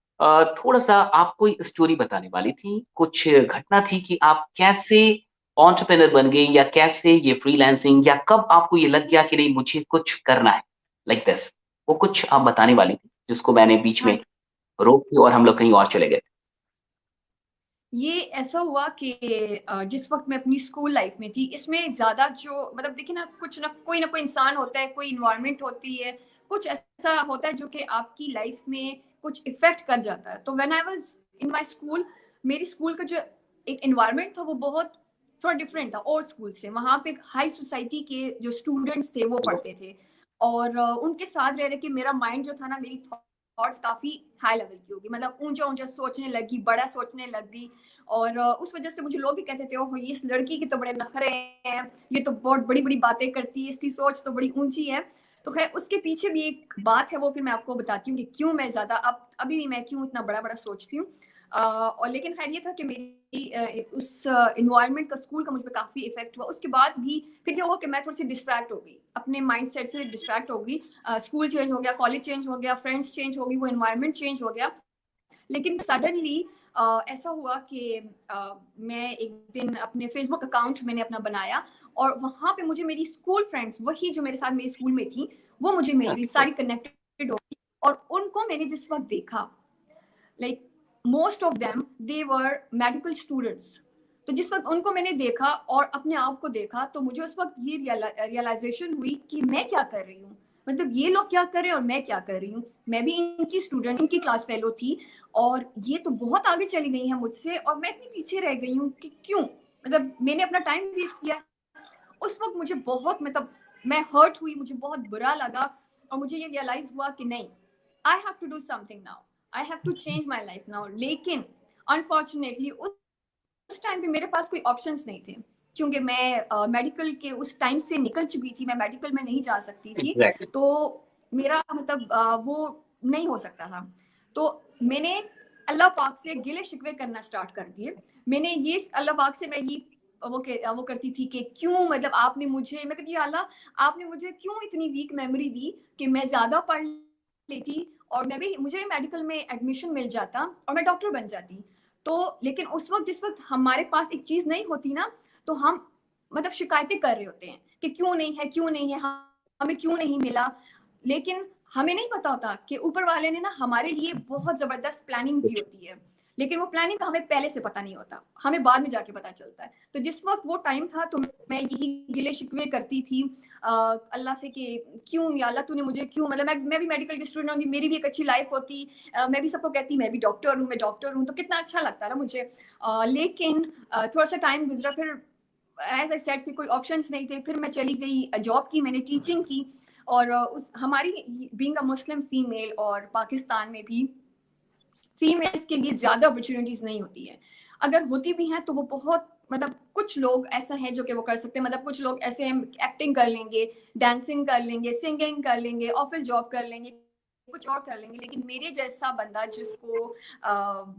थोड़ा सा आप कोई स्टोरी बताने वाली थी, कुछ घटना थी कि आप कैसे एंटरप्रेन्योर बन गए, या कैसे ये फ्रीलांसिंग, या कब आपको ये लग गया कि नहीं मुझे कुछ करना है लाइक दिस। वो कुछ आप बताने वाली थी जिसको मैंने बीच हाँ में रोक दी और हम लोग कहीं और चले गए। ये ऐसा हुआ कि जिस वक्त मैं अपनी स्कूल लाइफ में थी, इसमें ज़्यादा जो मतलब देखिए ना, कुछ ना कोई इंसान होता है, कोई इन्वायरमेंट होती है, कुछ ऐसा होता है जो कि आपकी लाइफ में कुछ इफेक्ट कर जाता है। तो when I was in my school, मेरी स्कूल का जो एक इन्वायरमेंट था वो बहुत थोड़ा डिफरेंट था और स्कूल से। वहाँ पे हाई सोसाइटी के जो स्टूडेंट्स थे वो पढ़ते थे, और उनके साथ रह रहे कि मेरा माइंड जो था ना, मेरी थॉट्स काफी हाई लेवल की होगी, मतलब ऊंचा ऊंचा सोचने लगी, बड़ा सोचने लगी। और उस वजह से मुझे लोग भी कहते थे, ओह ये इस लड़की के तो बड़े नखरे हैं, ये तो बहुत बड़ी बड़ी बातें करती है, इसकी सोच तो बड़ी ऊंची है। तो खैर उसके पीछे भी एक बात है, वो फिर मैं आपको बताती हूँ कि क्यों मैं ज्यादा अब अभी भी मैं क्यों इतना बड़ा बड़ा सोचती हूँ। और लेकिन खैर ये था कि मेरी उस इन्वायरमेंट का, स्कूल का मुझ पर काफी इफेक्ट हुआ। उसके बाद भी फिर ये हुआ कि मैं थोड़ी सी डिस्ट्रैक्ट हो गई, अपने माइंड सेट से डिस्ट्रैक्ट हो गई। स्कूल चेंज हो गया, कॉलेज चेंज हो गया, फ्रेंड्स चेंज हो गई, वो इन्वायरमेंट चेंज हो गया। लेकिन सडनली ऐसा हुआ कि मैं एक दिन अपने फेसबुक अकाउंट मैंने अपना बनाया, और वहां पे मुझे मेरी स्कूल फ्रेंड्स, वही जो मेरे साथ मेरे स्कूल में थी, वो मुझे मिल गई, अच्छा। सारी कनेक्टेड हो गई। और उनको मैंने जिस वक्त देखा, like most of them they were medical students. तो जिस वक्त उनको मैंने देखा और अपने आप को देखा, तो मुझे उस वक्त ये रियलाइजेशन हुई कि मैं क्या कर रही हूँ, मतलब ये लोग क्या कर रहे हैं और मैं क्या कर रही हूँ। मैं भी इनकी स्टूडेंट, इनकी क्लास फेलो थी, और ये तो बहुत आगे चली गई है मुझसे, और मैं इतनी पीछे रह गई हूँ कि क्यों, मतलब मैंने अपना टाइम वेस्ट किया। उस वक्त मुझे बहुत, मतलब मैं हर्ट हुई, मुझे बहुत बुरा लगा, और मुझे ये रियलाइज हुआ कि नहीं, I have to do something now, I have to change my life now. लेकिन अनफॉर्चुनेटली उस टाइम पे मेरे पास कोई ऑप्शंस नहीं थे, क्योंकि मैं मेडिकल के उस टाइम से निकल चुकी थी, मैं मेडिकल में नहीं जा सकती थी। एग्जैक्टली। तो मेरा मतलब वो नहीं हो सकता था। तो मैंने अल्लाह पाक से गिले शिकवे करना स्टार्ट कर दिए। मैंने ये अल्लाह पाक से मैं ये वो करती थी कि क्यों, मतलब आपने मुझे, मैं कहती अल्लाह आपने मुझे क्यों इतनी वीक मेमोरी दी कि मैं ज्यादा पढ़ लेती, और मैं भी, मुझे मेडिकल में एडमिशन मिल जाता और मैं डॉक्टर बन जाती। तो लेकिन उस वक्त, जिस वक्त हमारे पास एक चीज नहीं होती ना, तो हम मतलब शिकायतें कर रहे होते हैं कि क्यों नहीं है, क्यों नहीं है, हमें क्यों नहीं मिला। लेकिन हमें नहीं पता होता कि ऊपर वाले ने ना हमारे लिए बहुत जबरदस्त प्लानिंग की होती है। लेकिन वो प्लानिंग का हमें पहले से पता नहीं होता, हमें बाद में जाके पता चलता है। तो जिस वक्त वो टाइम था, तो मैं यही गिले शिकवे करती थी अल्लाह से कि क्यों या अल्लाह तूने मुझे क्यों, मतलब मैं भी मेडिकल की स्टूडेंट होती, मेरी भी एक अच्छी लाइफ होती, मैं भी सबको कहती मैं भी डॉक्टर हूँ, मैं डॉक्टर हूँ, तो कितना अच्छा लगता ना मुझे। लेकिन थोड़ा सा टाइम गुजरा, फिर एज आई सेड कि कोई ऑप्शंस नहीं थे, फिर मैं चली गई जॉब की, मैंने टीचिंग की। और उस हमारी बीइंग अ मुस्लिम फीमेल, और पाकिस्तान में भी फीमेल्स के लिए ज्यादा अपॉर्चुनिटीज नहीं होती है। अगर होती भी हैं तो वो बहुत, मतलब कुछ लोग ऐसा है जो कि वो कर सकते हैं, मतलब कुछ लोग ऐसे हैं एक्टिंग कर लेंगे, डांसिंग कर लेंगे, सिंगिंग कर लेंगे, ऑफिस जॉब कर लेंगे, कुछ और कर लेंगे। लेकिन मेरे जैसा बंदा जिसको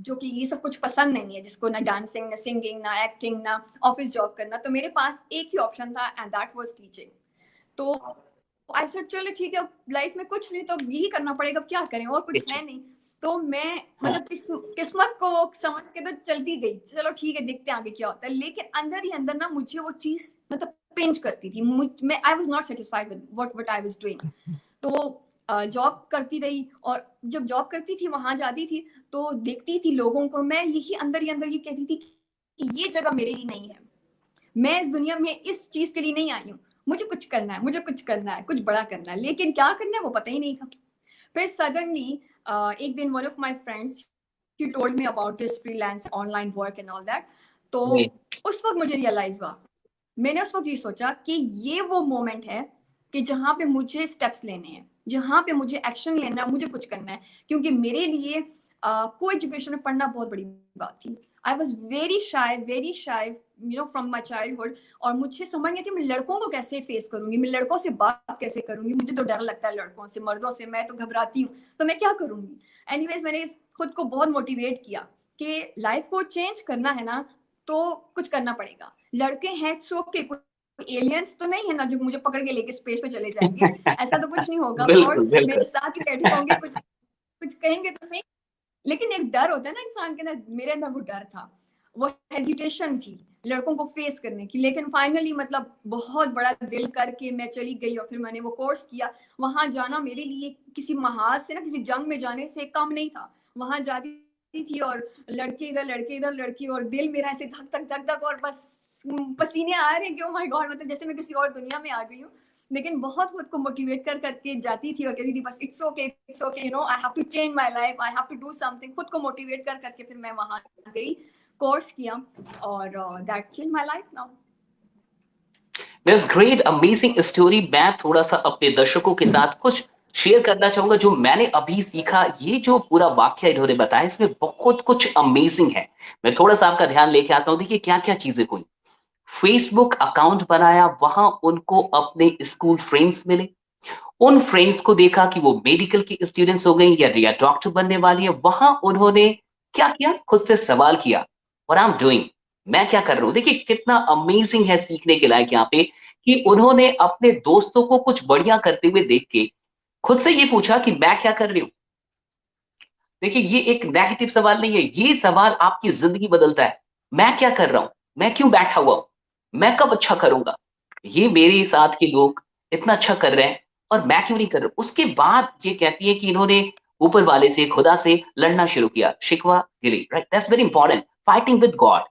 जो कि ये सब कुछ पसंद नहीं है, जिसको ना डांसिंग, ना सिंगिंग, ना एक्टिंग, ना ऑफिस जॉब करना, तो मेरे पास एक ही ऑप्शन था, एंड दैट वाज टीचिंग। तो आई सेड चलो ठीक है, लाइफ में कुछ नहीं तो यही करना पड़ेगा, क्या करें, और कुछ है नहीं। तो मैं हाँ। मतलब किस्मत को समझ के तो चलती गई, चलो ठीक है देखते हैं आगे क्या होता है। लेकिन अंदर ही अंदर ना मुझे वो चीज मतलब पिंच करती थी, मैं I was not satisfied with what I was doing. तो जॉब करती रही, और जब जॉब करती थी वहां जाती थी, तो देखती थी लोगों को, मैं यही अंदर ही अंदर ये कहती थी कि ये जगह मेरे लिए नहीं है, मैं इस दुनिया में इस चीज के लिए नहीं आई हूँ, मुझे कुछ करना है, मुझे कुछ करना है, कुछ बड़ा करना है, लेकिन क्या करना है वो पता ही नहीं था। फिर सडनली एक दिन one of my friends she told me about this freelance online work and all that. तो जी। उस वक्त मुझे रियलाइज हुआ, मैंने उस वक्त ये सोचा कि ये वो मोमेंट है कि जहां पे मुझे स्टेप्स लेने हैं, जहां पे मुझे एक्शन लेना है, मुझे कुछ करना है। क्योंकि मेरे लिए को एजुकेशन में पढ़ना बहुत बड़ी बात थी। I was very shy you know from my childhood. और मुझे समझ नहीं थी मैं लड़कों को कैसे फेस करूंगी, मैं लड़कों से बात कैसे करूंगी, मुझे तो डर लगता है लड़कों से, मर्दों से मैं तो घबराती हूँ, तो मैं क्या करूंगी। एनीवेज मैंने खुद को बहुत मोटिवेट किया कि लाइफ को चेंज करना है ना, तो कुछ करना पड़ेगा। लड़के हैं सो के, एलियंस तो नहीं है ना जो मुझे पकड़ के लेके स्पेस पे चले जाएंगे, ऐसा तो कुछ नहीं होगा, और बिल्कुल मेरे बिल्कुल। साथ ही बैठे होंगे, कुछ कुछ कहेंगे तो नहीं। लेकिन एक डर होता है ना इंसान के अंदर, मेरे अंदर वो डर था, वो हेजिटेशन थी लड़कों को फेस करने की। लेकिन फाइनली मतलब बहुत बड़ा दिल करके मैं चली गई, और फिर मैंने वो कोर्स किया। वहां जाना मेरे लिए किसी महाज से ना, किसी जंग में जाने से कम नहीं था। वहां जाती थी और लड़के इधर लड़की, और दिल मेरा ऐसे धक धक धक धक, और बस पसीने आ रहे हैं कि ओ माय गॉड, मतलब जैसे मैं किसी और दुनिया में आ गई हूँ। लेकिन बहुत खुद को मोटिवेट कर करके जाती थी और कहती थी बस it's okay, you know, I have to change my life, I have to do something. खुद को मोटिवेट कर करके फिर मैं वहां गई, कोर्स किया, और that change my life now. This great amazing story. मैं थोड़ा सा अपने दर्शकों के साथ कुछ शेयर करना चाहूंगा जो मैंने अभी सीखा। ये जो पूरा वाक्य इन्होंने बताया इसमें बहुत कुछ अमेजिंग है। मैं थोड़ा सा आपका ध्यान लेके आता हूँ। देखिए क्या क्या चीजें हुई। फेसबुक अकाउंट बनाया, वहां उनको अपने स्कूल फ्रेंड्स मिले। उन फ्रेंड्स को देखा कि वो मेडिकल की स्टूडेंट्स हो गई या डॉक्टर बनने वाली है। वहां उन्होंने क्या किया, खुद से सवाल किया, व्हाट आई एम डूइंग, मैं क्या कर रहा हूं। देखिए कितना अमेजिंग है, सीखने के लायक यहाँ पे कि उन्होंने अपने दोस्तों को कुछ बढ़िया करते हुए देख के खुद से ये पूछा कि मैं क्या कर रही हूँ। देखिए ये एक नेगेटिव सवाल नहीं है, ये सवाल आपकी जिंदगी बदलता है। मैं क्या कर रहा हूं, मैं क्यों बैठा हुआ हूं, मैं कब अच्छा करूंगा, ये मेरे साथ के लोग इतना अच्छा कर रहे हैं और मैं क्यों नहीं कर रहा। उसके बाद ये कहती है कि इन्होंने ऊपर वाले से, खुदा से लड़ना शुरू किया, शिकवा गिरी, right, that's very important, fighting with God.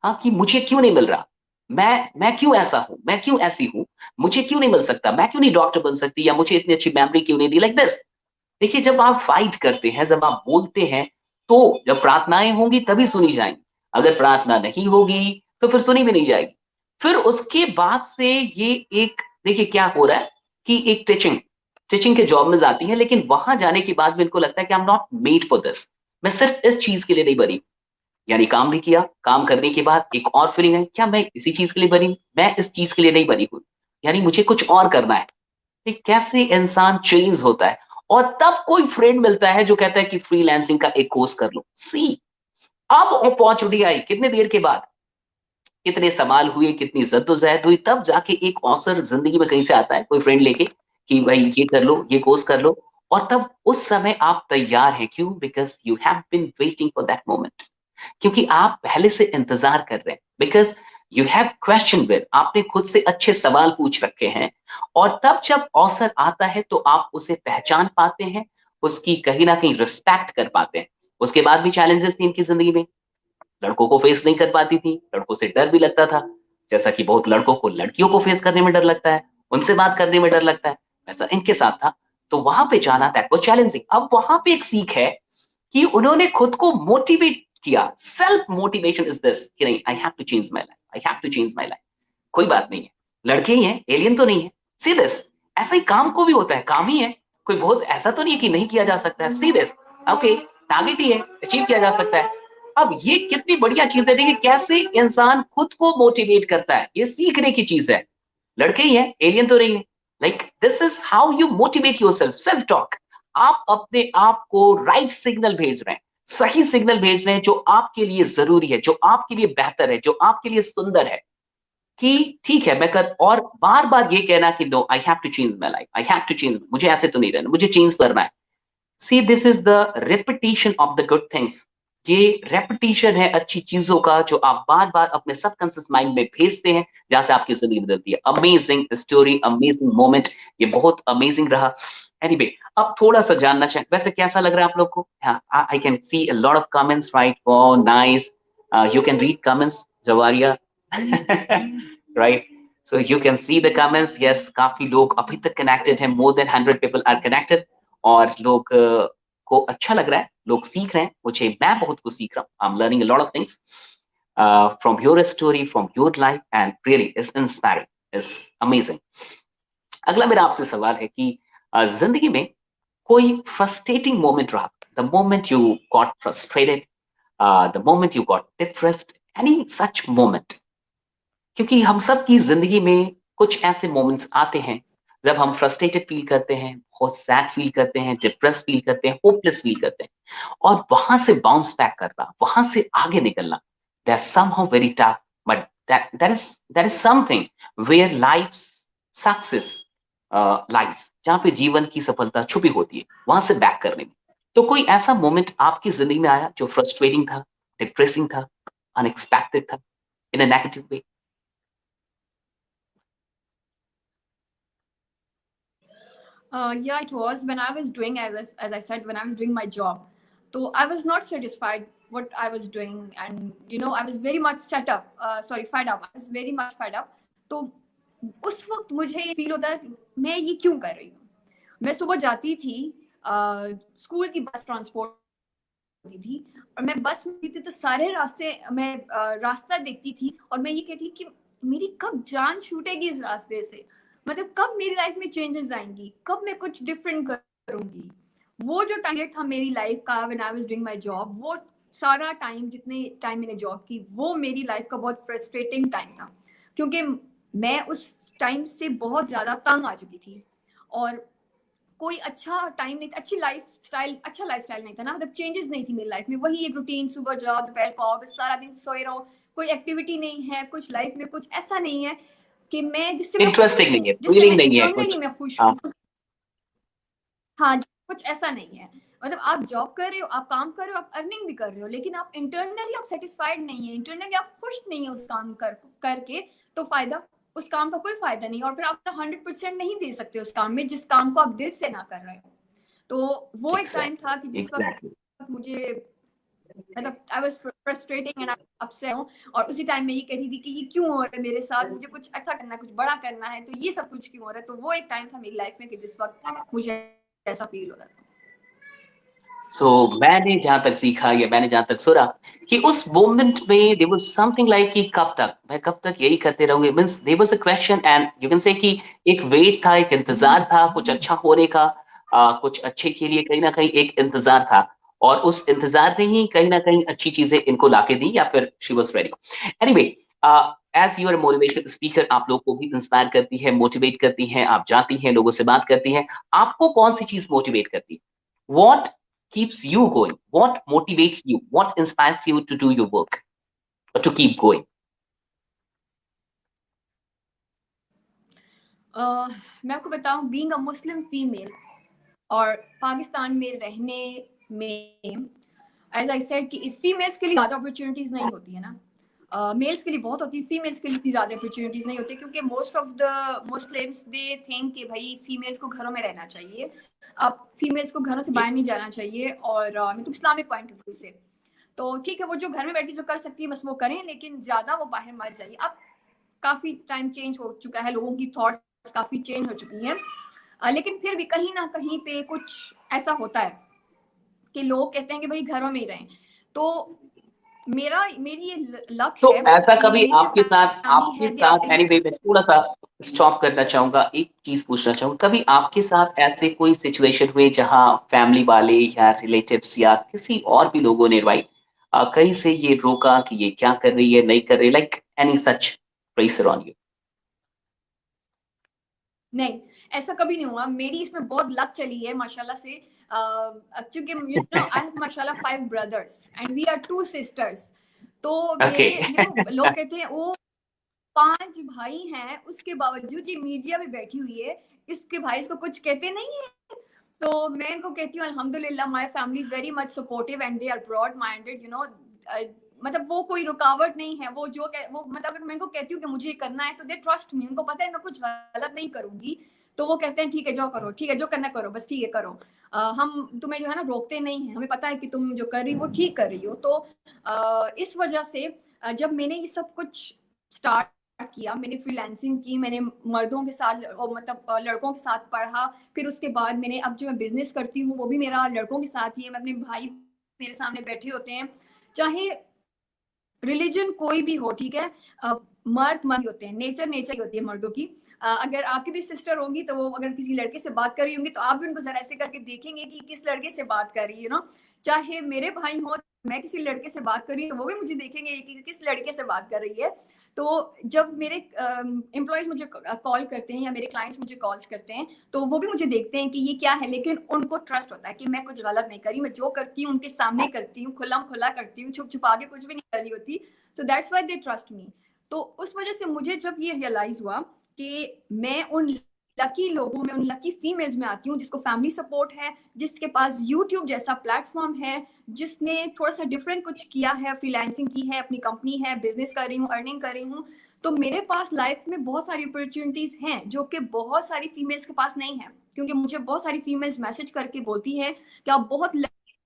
हाँ, कि मुझे क्यों नहीं मिल रहा, मैं क्यों ऐसा हूं, मैं क्यों ऐसी हूं, मुझे क्यों नहीं मिल सकता, मैं क्यों नहीं डॉक्टर बन सकती, या मुझे इतनी अच्छी मेमोरी क्यों नहीं दी, लाइक दिस। देखिए जब आप फाइट करते हैं, जब आप बोलते हैं, तो जब प्रार्थनाएं होंगी तभी सुनी जाएंगी। अगर प्रार्थना नहीं होगी तो फिर सुनी भी नहीं जाएगी। फिर उसके बाद से ये एक, देखिए क्या हो रहा है कि एक टीचिंग टीचिंग के जॉब में जाती है, लेकिन वहां जाने के बाद भी इनको लगता है कि I am not made for this, मैं सिर्फ इस चीज के लिए नहीं बनी। यानी काम भी किया, काम करने के बाद एक और फीलिंग है, क्या मैं इसी चीज के लिए बनी, मैं इस चीज के लिए नहीं बनी हुई, यानी मुझे कुछ और करना है। कि कैसे इंसान चेंज होता है। और तब कोई फ्रेंड मिलता है जो कहता है कि फ्रीलांसिंग का एक कोर्स कर लो। सी, अब अपॉर्चुनिटी आई कितने देर के बाद, कितने सवाल हुए, कितनी जद्दोजहद हुई, तब जाके एक अवसर जिंदगी में कहीं से आता है, कोई फ्रेंड लेके कि भाई ये कर लो, ये कोर्स कर लो। और तब उस समय आप तैयार हैं, क्यों, because you have been waiting for that moment, क्योंकि आप पहले से इंतजार कर रहे हैं, because you have question with, आपने खुद से अच्छे सवाल पूछ रखे हैं। और तब जब अवसर आता है तो आप उसे पहचान पाते हैं, उसकी कहीं ना कहीं रिस्पेक्ट कर पाते हैं। उसके बाद भी चैलेंजेस थी इनकी जिंदगी में, लड़कों को फेस नहीं कर पाती थी, लड़कों से डर भी लगता था, जैसा कि बहुत लड़कों को लड़कियों को फेस करने में डर लगता है, उनसे बात करने में डर लगता है, वैसा इनके साथ था। तो वहां पे जाना, दैट वाज चैलेंजिंग। अब वहां पे एक सीख है कि उन्होंने खुद को मोटिवेट किया। सेल्फ मोटिवेशन इज दिस कि नहीं, I have to change my life, I have to change my life. कोई बात नहीं है, लड़के ही हैं, एलियन तो नहीं है, सी दिस। ऐसा ही काम को भी होता है, काम ही है, कोई बहुत ऐसा तो नहीं है कि नहीं किया जा सकता है, सी दिस। ओके, टारगेट ही है, अचीव किया जा सकता है। अब ये कितनी बढ़िया चीज है, देखिए कैसे इंसान खुद को मोटिवेट करता है, ये सीखने की चीज है। लड़के ही है, एलियन तो नहीं है। Like this is how you motivate your self, self talk. आप अपने आप को राइट सिग्नल भेज रहे हैं, सही सिग्नल भेज रहे हैं, जो आपके लिए जरूरी है, जो आपके लिए बेहतर है, जो आपके लिए सुंदर है। कि ठीक है मैं कर, और बार बार ये कहना कि no, I have to change my life, I have to change, मुझे ऐसे तो नहीं रहना, मुझे चेंज करना है। See this is the repetition of the good things. ये रेपिटेशन है अच्छी चीजों का, जो आप बार बार अपने सबकॉन्शियस माइंड में भेजते हैं, जहां से आपकी जिंदगी बदलती है। अमेजिंग स्टोरी, अमेजिंग मोमेंट, ये बहुत अमेजिंग रहा। एनीवे, अब थोड़ा सा जानना चाहें, वैसे कैसा लग रहा है आप लोग को। हाँ, I can see a lot of comments, right, oh nice, you can read comments, Javeria. Right, so you can see the comments, yes, काफी लोग अभी तक कनेक्टेड हैं, more than 100 people are connected. और लोग को अच्छा लग रहा है, लोग सीख रहे हैं, मुझे, मैं बहुत कुछ सीख रहा हूँ, I am learning a lot of things from your story, from your life, and really is inspiring, is amazing. अगला मेरा आपसे सवाल है कि जिंदगी में कोई फ्रस्ट्रेटिंग मोमेंट रहा, the moment you got frustrated, the moment you got depressed, any such moment. क्योंकि हम सब की जिंदगी में कुछ ऐसे मोमेंट्स आते हैं जब हम फ्रस्ट्रेटेड फील करते हैं, बहुत सैड फील करते हैं, डिप्रेस फील करते हैं, होपलेस फील करते हैं। और वहां से बाउंस बैक करना, वहां से आगे निकलना, that's somehow very tough, but that is something where life success lies, जहां पे जीवन की सफलता छुपी होती है, वहां से बैक करने में। तो कोई ऐसा मोमेंट आपकी जिंदगी में आया जो फ्रस्ट्रेटिंग था, डिप्रेसिंग था, अनएक्सपेक्टेड था, in a negative way. Yeah, it was when I was doing, as I said, when I was doing my job. तो I was not satisfied what I was doing, and you know I was very much fed up. I was very much fed up. तो उस वक्त मुझे feel होता है मैं ये क्यों कर रही हूँ। मैं सुबह जाती थी, स्कूल की बस ट्रांसपोर्ट होती थी, और मैं बस में थी तो सारे रास्ते मैं रास्ता देखती थी और मैं ये कहती कि मेरी कब जान छूटेगी इस रास्ते से, मतलब कब मेरी लाइफ में चेंजेस आएंगी, कब मैं कुछ डिफरेंट करूंगी। वो जो टाइम था मेरी लाइफ का when I was doing my job, वो सारा टाइम जितने टाइम मैंने जॉब की वो मेरी लाइफ का बहुत फ्रस्ट्रेटिंग टाइम था, क्योंकि मैं उस टाइम से बहुत ज्यादा तंग आ चुकी थी और कोई अच्छा टाइम नहीं था, अच्छा लाइफस्टाइल नहीं था ना, मतलब चेंजेस नहीं थी मेरी लाइफ में, वही एक रूटीन, सुबह जाओ दोपहर को आओ, बस सारा दिन सोए रहो, कोई एक्टिविटी नहीं है, कुछ लाइफ में कुछ ऐसा नहीं है कि मैं जिससे मैं खुश इंटरेस्टिंग हूँ, नहीं है, जिससे फीलिंग मैं नहीं है इंटरनली कुछ। मैं खुश हाँ। हूँ। हाँ, कुछ ऐसा नहीं है, मतलब आप जॉब कर रहे हो, आप काम कर रहे हो, आप अर्निंग भी कर रहे हो, लेकिन आप इंटरनली आप सेटिस्फाइड नहीं है, इंटरनली आप खुश नहीं है उस काम करके, तो फायदा उस काम का कोई फायदा नहीं, और फिर आप 100% नहीं दे सकते उस काम में जिस काम को आप दिल से ना कर रहे हो। तो वो एक टाइम था कि जिस एग्जैक्टली। वक्त मुझे मतलब I was frustrating and upset हूँ, और उसी टाइम में ये कहती थी कि ये क्यों हो रहा है मेरे साथ, मुझे कुछ अच्छा करना है, कुछ बड़ा करना है, तो ये सब कुछ क्यों हो रहा है। तो वो एक टाइम था मेरी लाइफ में कि जिस वक्त मुझे ऐसा फील होता था। सो मैंने जहां तक सीखा या मैंने जहां तक सुना कि उस मोमेंट में देयर वाज समथिंग लाइक कि कब तक मैं कब तक यही करते रहूंगी, means there was a question and you can say कि एक वेट था, एक इंतजार था कुछ अच्छा होने का, कुछ अच्छे के लिए कहीं ना कहीं एक इंतजार था, और उस इंतजार ने ही कहीं ना कहीं अच्छी चीजें इनको लाके दी, या फिर she was ready. Anyway, as you are motivational speaker, आप लोग को भी इंस्पायर करती है, मोटिवेट करती हैं, आप जाती हैं लोगों से बात करती हैं, आपको कौन सी चीज मोटिवेट करती है? What keeps you going? What motivates you? What inspires you to do your work or to keep going? मैं आपको बताऊं, बीइंग अ मुस्लिम फीमेल और पाकिस्तान में रहने में, एज आई सेड कि फीमेल्स के लिए ज्यादा अपॉर्चुनिटीज नहीं होती है ना, मेल्स के लिए बहुत होती है, फीमेल्स के लिए इतनी ज्यादा अपॉर्चुनिटीज नहीं होती, क्योंकि most of the Muslims they think कि भाई फीमेल्स को घरों में रहना चाहिए, अब फीमेल्स को घरों से बाहर नहीं जाना चाहिए, और मतलब इस्लामिक पॉइंट ऑफ व्यू से तो ठीक है, वो जो घर में बैठी जो कर सकती है बस वो करें, लेकिन ज्यादा वो बाहर मत जाइए। अब काफी टाइम चेंज हो चुका है, लोगों की थॉट्स काफी चेंज हो चुकी हैं, लेकिन फिर भी कहीं ना कहीं पे कुछ ऐसा होता है कि लोग कहते हैं कि भाई घरों में ही रहें। तो मेरी ये लक तो है ऐसा कि कभी मेरी जो फैमिली आपके है दे साथ आर एनीवे, मैं थोड़ा सा स्टॉप करना चाहूंगा, एक चीज पूछना चाहूंगा, कभी आपके साथ ऐसे कोई सिचुएशन हुए जहां फैमिली वाले या रिलेटिव्स या किसी और भी लोगों ने राइट कहीं से ये रोका कि ये क्या कर रही है, नहीं कर रही, like any such pressure on you? नहीं, ऐसा कभी नहीं हुआ, मेरी इसमें बहुत लक चली है माशाल्लाह से, क्योंकि यू नो आई हैव माशाल्लाह 5 brothers and we are 2 sisters. तो ओके। मेरे यू नो लोग कहते हैं वो 5 भाई हैं, उसके बावजूद ये मीडिया में बैठी हुई है, इसके भाई इसको कुछ कहते नहीं है। तो मैं इनको कहती हूँ अल्हम्दुलिल्लाह my family is very much supportive and they are broad minded, you know, मतलब वो कोई रुकावट नहीं है, वो वो मतलब अगर मैं इनको कहती हूँ कि मुझे ये करना है तो दे ट्रस्ट मी, उनको पता है मैं कुछ गलत नहीं करूंगी, तो वो कहते हैं ठीक है जो करो, ठीक है जो करना करो, बस ठीक है करो, हम तुम्हें जो है ना रोकते नहीं है, हमें पता है कि तुम जो कर रही हो वो ठीक कर रही हो। तो इस वजह से जब मैंने ये सब कुछ स्टार्ट किया, मैंने फ्रीलांसिंग की, मैंने मर्दों के साथ मतलब लड़कों के साथ पढ़ा, फिर उसके बाद मैंने अब जो मैं बिजनेस करती हूँ वो भी मेरा लड़कों के साथ ही है, मैं अपने भाई मेरे सामने बैठे होते हैं, चाहे रिलीजन कोई भी हो, ठीक है, मर्द मर्द होते हैं, नेचर नेचर ही होती है मर्दों की। अगर आपकी भी सिस्टर होंगी तो वो अगर किसी लड़के से बात कर रही होंगी तो आप भी उनको जरा ऐसे करके देखेंगे कि किस लड़के से बात कर रही है, ना, चाहे मेरे भाई हो, मैं किसी लड़के से बात कर रही हूँ तो वो भी मुझे देखेंगे कि किस लड़के से बात कर रही है। तो जब मेरे एम्प्लॉयज मुझे कॉल करते हैं या मेरे क्लाइंट्स मुझे कॉल्स करते हैं तो वो भी मुझे देखते हैं कि ये क्या है, लेकिन उनको ट्रस्ट होता है कि मैं कुछ गलत नहीं करी, मैं जो करती हूँ उनके सामने करती हूँ, खुला खुला करती हूँ, छुप छुपा के कुछ भी नहीं कर रही होती। So that's why they trust me. तो उस वजह से मुझे जब ये रियलाइज हुआ कि मैं उन लकी लोगों में, उन लकी फीमेल्स में आती हूँ जिसको फैमिली सपोर्ट है, जिसके पास यूट्यूब जैसा प्लेटफॉर्म है, जिसने थोड़ा सा डिफरेंट कुछ किया है, फ्रीलांसिंग की है, अपनी कंपनी है, बिजनेस कर रही हूँ, अर्निंग कर रही हूँ, तो मेरे पास लाइफ में बहुत सारी अपॉर्चुनिटीज हैं जो कि बहुत सारी फीमेल्स के पास नहीं है, क्योंकि मुझे बहुत सारी फीमेल्स मैसेज करके बोलती हैं कि आप बहुत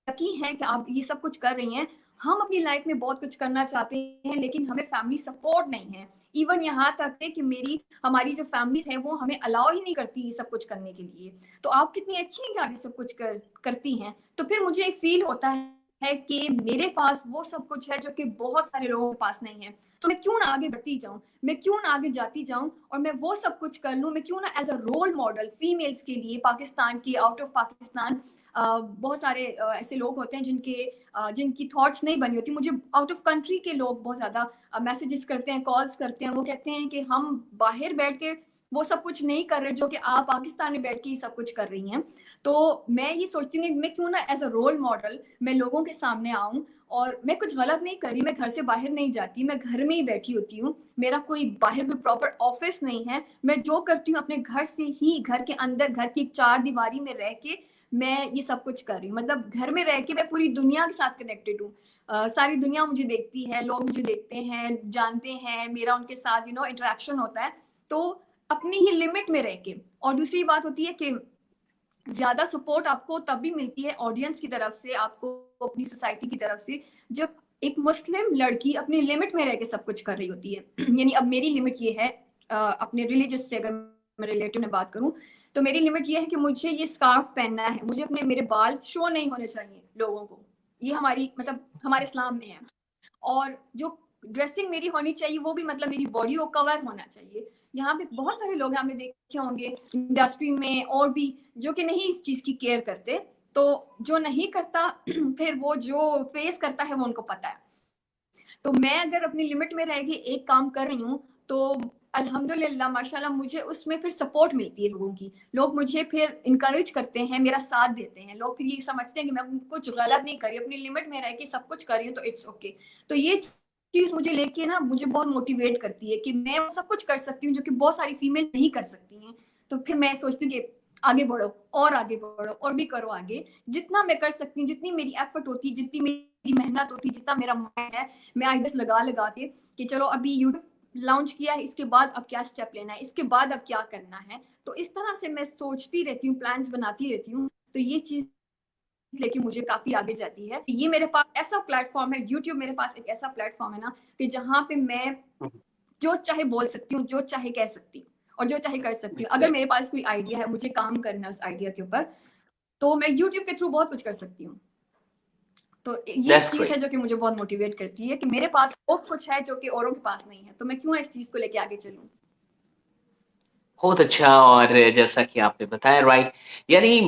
लकी हैं कि आप ये सब कुछ कर रही हैं। हम अपनी लाइफ में बहुत कुछ करना चाहते हैं, लेकिन हमें फैमिली सपोर्ट नहीं है। इवन यहाँ तक है कि हमारी जो फैमिली है वो हमें अलाउ ही नहीं करती ये सब कुछ करने के लिए। तो आप कितनी अच्छी हैं कि आप ये सब कुछ करती हैं। तो फिर मुझे एक फील होता है कि मेरे पास वो सब कुछ है जो कि बहुत सारे लोगों के पास नहीं है। तो मैं क्यों ना आगे बढ़ती जाऊं, मैं क्यों ना आगे जाती जाऊं और मैं वो सब कुछ कर लूं। मैं क्यों ना as a role model females के लिए, पाकिस्तान की, आउट ऑफ पाकिस्तान बहुत सारे ऐसे लोग होते हैं जिनकी थॉट्स नहीं बनी होती। मुझे आउट ऑफ कंट्री के लोग बहुत ज्यादा मैसेजेस करते हैं, कॉल्स करते हैं। वो कहते हैं कि हम बाहर बैठ के वो सब कुछ नहीं कर रहे जो कि आप पाकिस्तान में बैठ के ये सब कुछ कर रही हैं। तो मैं ये सोचती हूँ मैं क्यों ना एज अ रोल मॉडल मैं लोगों के सामने आऊं। और मैं कुछ गलत नहीं कर रही, मैं घर से बाहर नहीं जाती, मैं घर में ही बैठी होती हूँ। मेरा कोई बाहर कोई प्रॉपर ऑफिस नहीं है। मैं जो करती हूँ अपने घर से ही, घर के अंदर, घर की चार दीवारी में रह के मैं ये सब कुछ कर रही हूँ। मतलब घर में रह के मैं पूरी दुनिया के साथ कनेक्टेड हूँ। सारी दुनिया मुझे देखती है, लोग मुझे देखते हैं, जानते हैं, मेरा उनके साथ इंटरेक्शन होता है। तो अपनी ही लिमिट में रह के। और दूसरी बात होती है कि ज्यादा सपोर्ट आपको तब भी मिलती है ऑडियंस की तरफ से, आपको अपनी सोसाइटी की तरफ से, जब एक मुस्लिम लड़की अपनी लिमिट में रह के सब कुछ कर रही होती है। यानी अब मेरी लिमिट ये है, अपने रिलीजियस से अगर मैं रिलेटिव में बात करूं, तो मेरी लिमिट ये है कि मुझे ये स्कार्फ पहनना है, मुझे अपने मेरे बाल शो नहीं होने चाहिए लोगों को। ये हमारी मतलब हमारे इस्लाम में है। और जो ड्रेसिंग मेरी होनी चाहिए वो भी मतलब मेरी बॉडी को कवर होना चाहिए। यहाँ पे बहुत सारे लोग आपने देखे होंगे इंडस्ट्री में और भी जो कि नहीं इस चीज की केयर करते। तो जो नहीं करता फिर वो जो फेस करता है वो उनको पता है। तो मैं अगर अपनी लिमिट में रह के एक काम कर रही हूँ तो अल्हम्दुलिल्लाह माशाल्लाह मुझे उसमें फिर सपोर्ट मिलती है लोगों की। लोग मुझे फिर इनकरेज करते हैं, मेरा साथ देते हैं। लोग फिर ये समझते हैं कि मैं कुछ गलत नहीं करी, अपनी लिमिट में रह के सब कुछ कर रही हूँ, तो इट्स ओके। तो ये चीज मुझे लेके ना मुझे बहुत मोटिवेट करती है कि मैं वो सब कुछ कर सकती हूँ जो कि बहुत सारी फीमेल नहीं कर सकती हैं। तो फिर मैं सोचती हूँ कि आगे बढ़ो और आगे बढ़ो और भी करो आगे। जितना मैं कर सकती हूँ, जितनी मेरी एफर्ट होती है, जितनी मेरी मेहनत होती है, जितना मेरा माइंड है, मैं आइडियाज लगा लगा के कि चलो अभी यूट्यूब लॉन्च किया है, इसके बाद अब क्या स्टेप लेना है, इसके बाद अब क्या करना है। तो इस तरह से मैं सोचती रहती हूँ, प्लान्स बनाती रहती हूँ। तो ये चीज लेके मुझे काफी आगे जाती है। ये मेरे पास ऐसा प्लेटफॉर्म है, यूट्यूब मेरे पास एक ऐसा प्लेटफॉर्म है ना कि जहाँ पे मैं जो चाहे बोल सकती हूँ, जो चाहे कह सकती हूँ और जो चाहे कर सकती हूँ। अगर मेरे पास कोई आइडिया है, मुझे काम करना है उस आइडिया के ऊपर, तो मैं यूट्यूब के थ्रू बहुत कुछ कर सकती हूँ। तो ये दैट्स चीज है ग्रेट। जो कि मुझे बहुत मोटिवेट करती है कि मेरे पास वो कुछ है जो कि औरों के पास नहीं है, तो मैं क्यों इस चीज को लेके आगे चलूं। बहुत अच्छा। और जैसा कि आपने बताया, राइट, यानी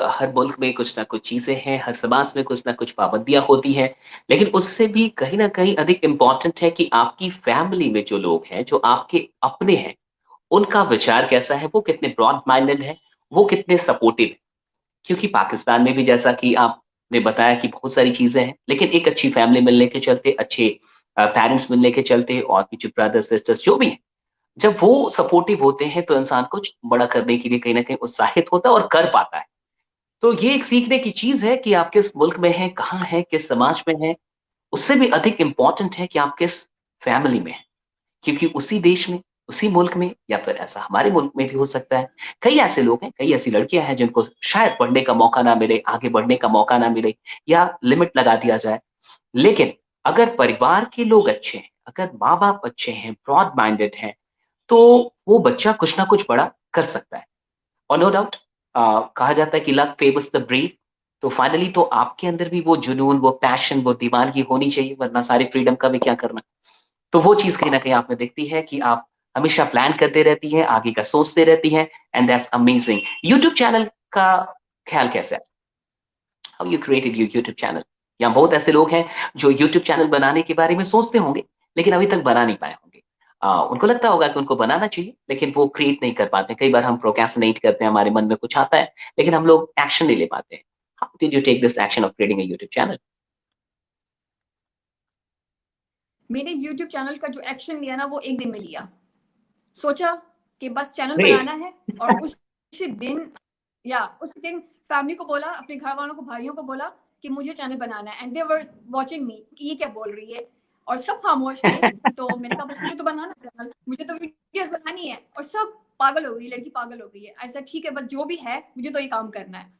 हर मुल्क में कुछ ना कुछ चीजें हैं, हर समाज में कुछ ना कुछ पाबंदियां होती हैं, लेकिन उससे भी कहीं ना कहीं अधिक इम्पोर्टेंट है कि आपकी फैमिली में जो लोग हैं, जो आपके अपने हैं, उनका विचार कैसा है, वो कितने ब्रॉड माइंडेड है, वो कितने सपोर्टिव है। क्योंकि पाकिस्तान में भी जैसा कि आपने बताया कि बहुत सारी चीजें हैं, लेकिन एक अच्छी फैमिली मिलने के चलते, अच्छे पेरेंट्स मिलने के चलते, और भी जो ब्रदर्स सिस्टर्स जो भी हैं, जब वो सपोर्टिव होते हैं तो इंसान कुछ बड़ा करने के लिए कहीं ना कहीं उत्साहित होता है और कर पाता है। तो ये एक सीखने की चीज है कि आप किस मुल्क में हैं, कहाँ हैं, किस समाज में हैं। उससे भी अधिक इंपॉर्टेंट है कि आप किस फैमिली में हैं, क्योंकि उसी देश में, उसी मुल्क में, या फिर ऐसा हमारे मुल्क में भी हो सकता है, कई ऐसे लोग हैं, कई ऐसी लड़कियां हैं जिनको शायद पढ़ने का मौका ना मिले, आगे बढ़ने का मौका ना मिले, या लिमिट लगा दिया जाए। लेकिन अगर परिवार के लोग अच्छे हैं, अगर माँ बाप अच्छे हैं, ब्रॉड माइंडेड हैं, तो वो बच्चा कुछ ना कुछ बड़ा कर सकता है। और नो डाउट, कहा जाता है कि लक फेवर्स द ब्रेव। तो फाइनली तो आपके अंदर भी वो जुनून, वो पैशन, वो दीवानगी होनी चाहिए, वरना सारी फ्रीडम का भी क्या करना। तो वो चीज कहीं ना कहीं आप में दिखती है कि आप हमेशा प्लान करते रहती हैं, आगे का सोचते रहती हैं, and that's amazing. YouTube channel का ख्याल कैसा है? How you created your YouTube channel? या बहुत ऐसे लोग हैं जो यूट्यूब चैनल बनाने के बारे में सोचते होंगे, लेकिन अभी तक बना नहीं पाए होंगे। उनको लगता होगा कि उनको बनाना चाहिए, लेकिन वो क्रिएट नहीं कर पाते। कई बार हम प्रोक्रेस्टिनेट करते हैं, हमारे मन में कुछ आता है, लेकिन हम लोग एक्शन नहीं ले पाते हैं। How did you take this action of creating a YouTube channel? मैंने यूट्यूब चैनल का जो एक्शन लिया ना वो एक दिन में लिया। सोचा कि बस चैनल ग्रेट। बनाना है और उस दिन फैमिली को बोला, अपने घर वालों को, भाइयों को बोला कि मुझे चैनल बनाना है। And they were watching me कि ये क्या बोल रही है, और सब खामोश थे। तो मैंने कहा बस मुझे तो बनाना चैनल, मुझे तो वीडियोस बनानी है। और सब पागल हो गई, लड़की पागल हो गई है। ऐसा ठीक है, बस जो भी है मुझे तो ये काम करना है।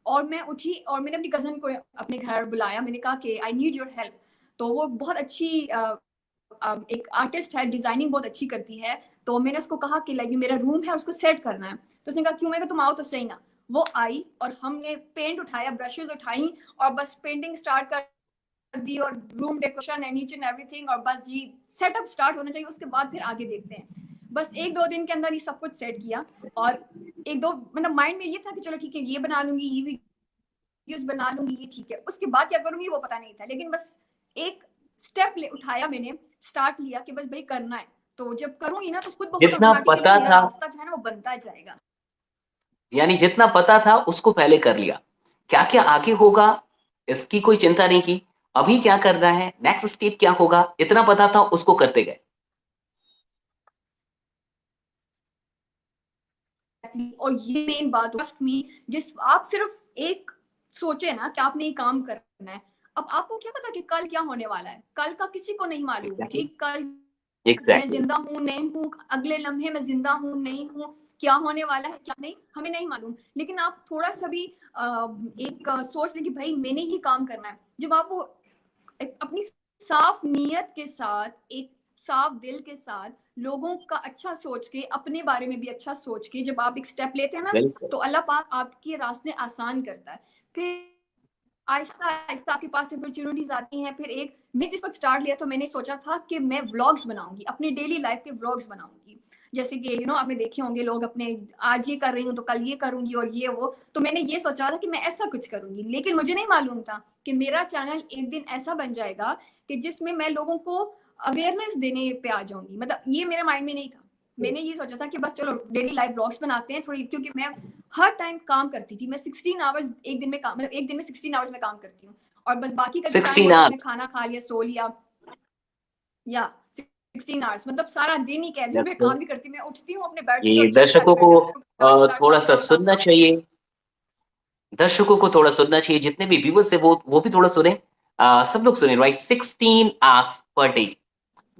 और मैं उठी और मैंने अपनी कज़न को अपने घर बुलाया, मैंने कहा कि आई नीड योर हेल्प। तो वो बहुत अच्छी एक आर्टिस्ट है, डिजाइनिंग बहुत अच्छी करती है। तो मैंने उसको कहा कि लाइक मेरा रूम है, उसको सेट करना है। तो उसने कहा क्यों, मैंने कहा तुम आओ तो सही ना। वो आई और हमने पेंट उठाया, ब्रशेज उठाई और बस पेंटिंग स्टार्ट कर दी और room decoration and each and everything, और बस जी सेटअप स्टार्ट होना चाहिए, उसके बाद फिर आगे देखते हैं। बस 1-2 दिन के अंदर ये सब कुछ सेट किया। और 1-2 मतलब माइंड में ये था कि चलो ठीक है, ये बना लूंगी, ये वीडियोस बना लूंगी, ये ठीक है, उसके बाद क्या करूंगी वो पता नहीं था। लेकिन बस एक स्टेप उठाया मैंने, स्टार्ट लिया कि बस भाई करना है। तो जब करूंगी ना तो खुद बहुत जितना ऑटोमेटिकली पता मेरा था, रास्ता जो है ना वो बनता जाएगा। यानी जितना पता था उसको पहले कर लिया, क्या क्या आगे होगा इसकी कोई चिंता नहीं की, अभी क्या करना है, नेक्स्ट स्टेप क्या होगा, इतना पता था उसको करते गए। और ये मेन बात, ट्रस्ट मी, जिस आप सिर्फ एक सोचे ना कि आपने ये काम करना है, अब आपको क्या पता कि कल क्या होने वाला है, कल का किसी को नहीं मालूम। एग्जैक्टली, ठीक, कल मैं एग्जैक्टली, जिंदा हूँ नहीं हूँ, अगले लम्हे मैं जिंदा हूँ नहीं हूँ, क्या होने वाला है क्या नहीं हमें नहीं मालूम। लेकिन आप थोड़ा सा भी एक सोच लें कि भाई मैंने ही काम करना है। जब आप वो अपनी साफ नीयत के साथ, एक साफ दिल के साथ, लोगों का अच्छा सोच के, अपने बारे में भी अच्छा सोच के जब आप एक स्टेप लेते हैं ना, बिल्कुल। तो अल्लाह पाक आपके रास्ते आसान करता है। फिर आहिस्ता आहिस्ता आपके पास अपॉर्चुनिटीज आती हैं। फिर एक मैं जिस वक्त स्टार्ट लिया तो मैंने सोचा था कि मैं व्लॉग्स बनाऊंगी, अपनी डेली लाइफ के व्लॉग्स बनाऊंगी। जैसे कि आपने देखे होंगे लोग अपने, आज ये कर रही हूँ तो कल ये करूंगी और ये वो। तो मैंने ये सोचा था कि मैं ऐसा कुछ करूंगी, लेकिन मुझे नहीं मालूम था कि मेरा चैनल एक दिन ऐसा बन जाएगा कि जिसमें मैं लोगों को अवेयरनेस देने पे आ जाऊंगी। मतलब ये मेरे माइंड में नहीं था। मैंने ये सोचा था कि बस चलो डेली लाइफ व्लॉग्स बनाते हैं थोड़ी, क्योंकि मैं हर टाइम काम करती थी। मैं 16 आवर्स एक दिन में काम, मतलब एक दिन में 16 आवर्स में काम करती हूँ। और बस बाकी का जो टाइम 16 होता है उसमें आवर्स खाना खा लिया, सो लिया। या 16 आवर्स मतलब सारा दिन ही कह दो, मैं काम भी करती हूँ। मैं उठती हूँ अपने बेड से ये और चल दर्शकों फिर को काम स्टार्ट, थोड़ा काम सा काम काम सुनना काम। चाहिए, दर्शकों को थोड़ा सुनना चाहिए, जितने भी व्यूवर्स है वो भी थोड़ा सुने, सब लोग सुने, right? 16 hours per day,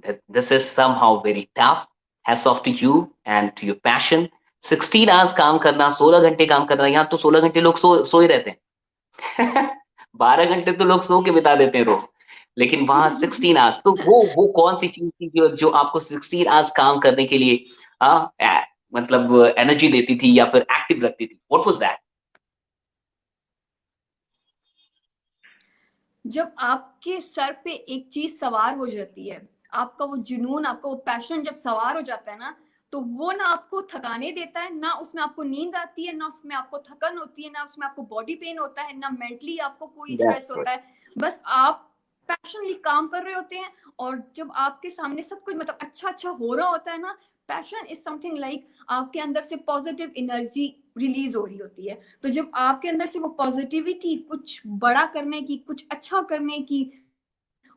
this is somehow very tough, hats off to you and to your passion. 16 hours काम करना, 16 घंटे काम करना, यहाँ तो 16 घंटे लोग सोए रहते हैं। 12 घंटे तो लोग सो के बिता देते हैं रोज, लेकिन वहां 16 आवर्स, तो वो कौन सी चीज थी जो आपको 16 आवर्स काम करने के लिए मतलब एनर्जी देती थी या फिर एक्टिव रखती थी? What was that? जब आपके सर पे एक चीज सवार हो जाती है, आपका वो जुनून, आपका वो पैशन जब सवार हो जाता है ना, तो वो ना आपको थकाने देता है, ना उसमें आपको नींद आती है, ना उसमें आपको थकन होती है, ना उसमें आपको बॉडी पेन होता है, ना मेंटली आपको कोई दैट्स स्ट्रेस गुड। होता है। बस आप पैशनली काम कर रहे होते हैं। और जब आपके सामने सब कुछ मतलब अच्छा अच्छा हो रहा होता है ना, पैशन इज समथिंग लाइक आपके अंदर से पॉजिटिव एनर्जी रिलीज हो रही होती है। तो जब आपके अंदर से वो पॉजिटिविटी, कुछ बड़ा करने की, कुछ अच्छा करने की,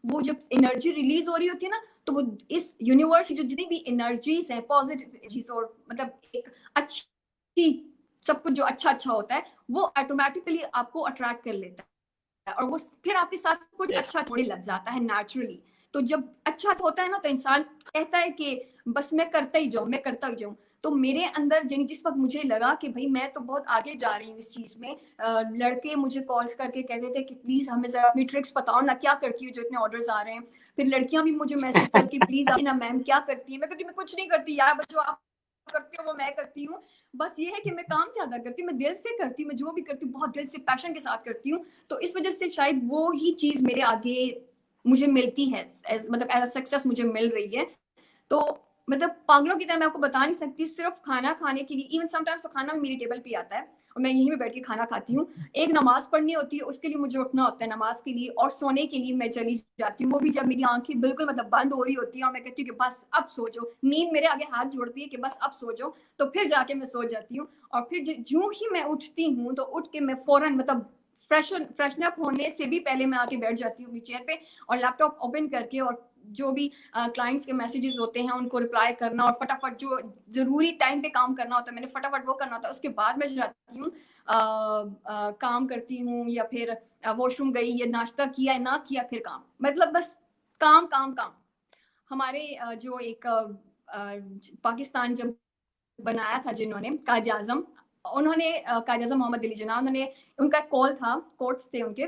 वो जब एनर्जी रिलीज हो रही होती है ना, तो वो इस यूनिवर्स की जो जितनी भी एनर्जीज हैं, पॉजिटिव एनर्जीज, और मतलब एक अच्छी, सब कुछ जो अच्छा अच्छा होता है वो ऑटोमेटिकली आपको अट्रैक्ट कर लेता है। और वो फिर आपके साथ कुछ यस, अच्छा थोड़ी लग जाता है नेचुरली। तो जब अच्छा होता है ना, तो इंसान कहता है कि बस मैं करता ही जाऊं, मैं करता ही जाऊं। तो मेरे अंदर जिस वक्त मुझे लगा कि भाई मैं तो बहुत आगे जा रही हूँ इस चीज में, लड़के मुझे कॉल्स करके कहते थे कि प्लीज हमें जरा अपनी ट्रिक्स बताओ ना, क्या करती हो जो इतने ऑर्डर्स आ रहे हैं। फिर लड़कियां भी मुझे मैसेज करके प्लीज ना मैम क्या करती है। मैं कहती मैं कुछ नहीं करती यार, बस जो आप करती हूँ वो मैं करती हूँ। बस ये है कि मैं काम ज्यादा करती हूँ, मैं दिल से करती हूँ, मैं जो भी करती हूँ बहुत दिल से पैशन के साथ करती हूँ। तो इस वजह से शायद वो ही चीज मेरे आगे मुझे मिलती है, मतलब एज सक्सेस मुझे मिल रही है। तो मतलब पागलों की तरह मैं आपको बता नहीं सकती, सिर्फ खाना खाने के लिए, इवन समटाइम्स तो खाना मेरी टेबल पे आता है और मैं यहीं पे बैठ के खाना खाती हूँ। एक नमाज पढ़नी होती है, उसके लिए मुझे उठना होता है नमाज के लिए, और सोने के लिए मैं चली जाती हूँ, वो भी जब मेरी आंखें बिल्कुल मतलब बंद हो रही होती है और मैं कहती हूँ कि बस अब सो जाओ। नींद मेरे आगे हाथ जोड़ती है कि बस अब सो जाओ, तो फिर जाके मैं सो जाती हूँ। और फिर जो ही मैं उठती हूँ तो उठ के मैं फौरन मतलब फ्रेशन अप होने से भी पहले मैं आके बैठ जाती हूँ अपनी चेयर पे, और लैपटॉप ओपन करके, और जो भी क्लाइंट्स के मैसेजेस होते हैं उनको रिप्लाई करना, और फटाफट जो जरूरी टाइम पे काम करना होता है मैंने फटाफट वो करना होता है। उसके बाद मैं जाती हूँ काम करती हूँ, या फिर वॉशरूम गई, या नाश्ता किया या ना किया, फिर काम, मतलब बस काम काम काम। हमारे जो एक पाकिस्तान जब बनाया था जिन्होंने, कायद आजम, उन्होंने कायद मोहम्मद अली जिन्ना, उन्होंने, उनका कॉल था, कोट्स थे उनके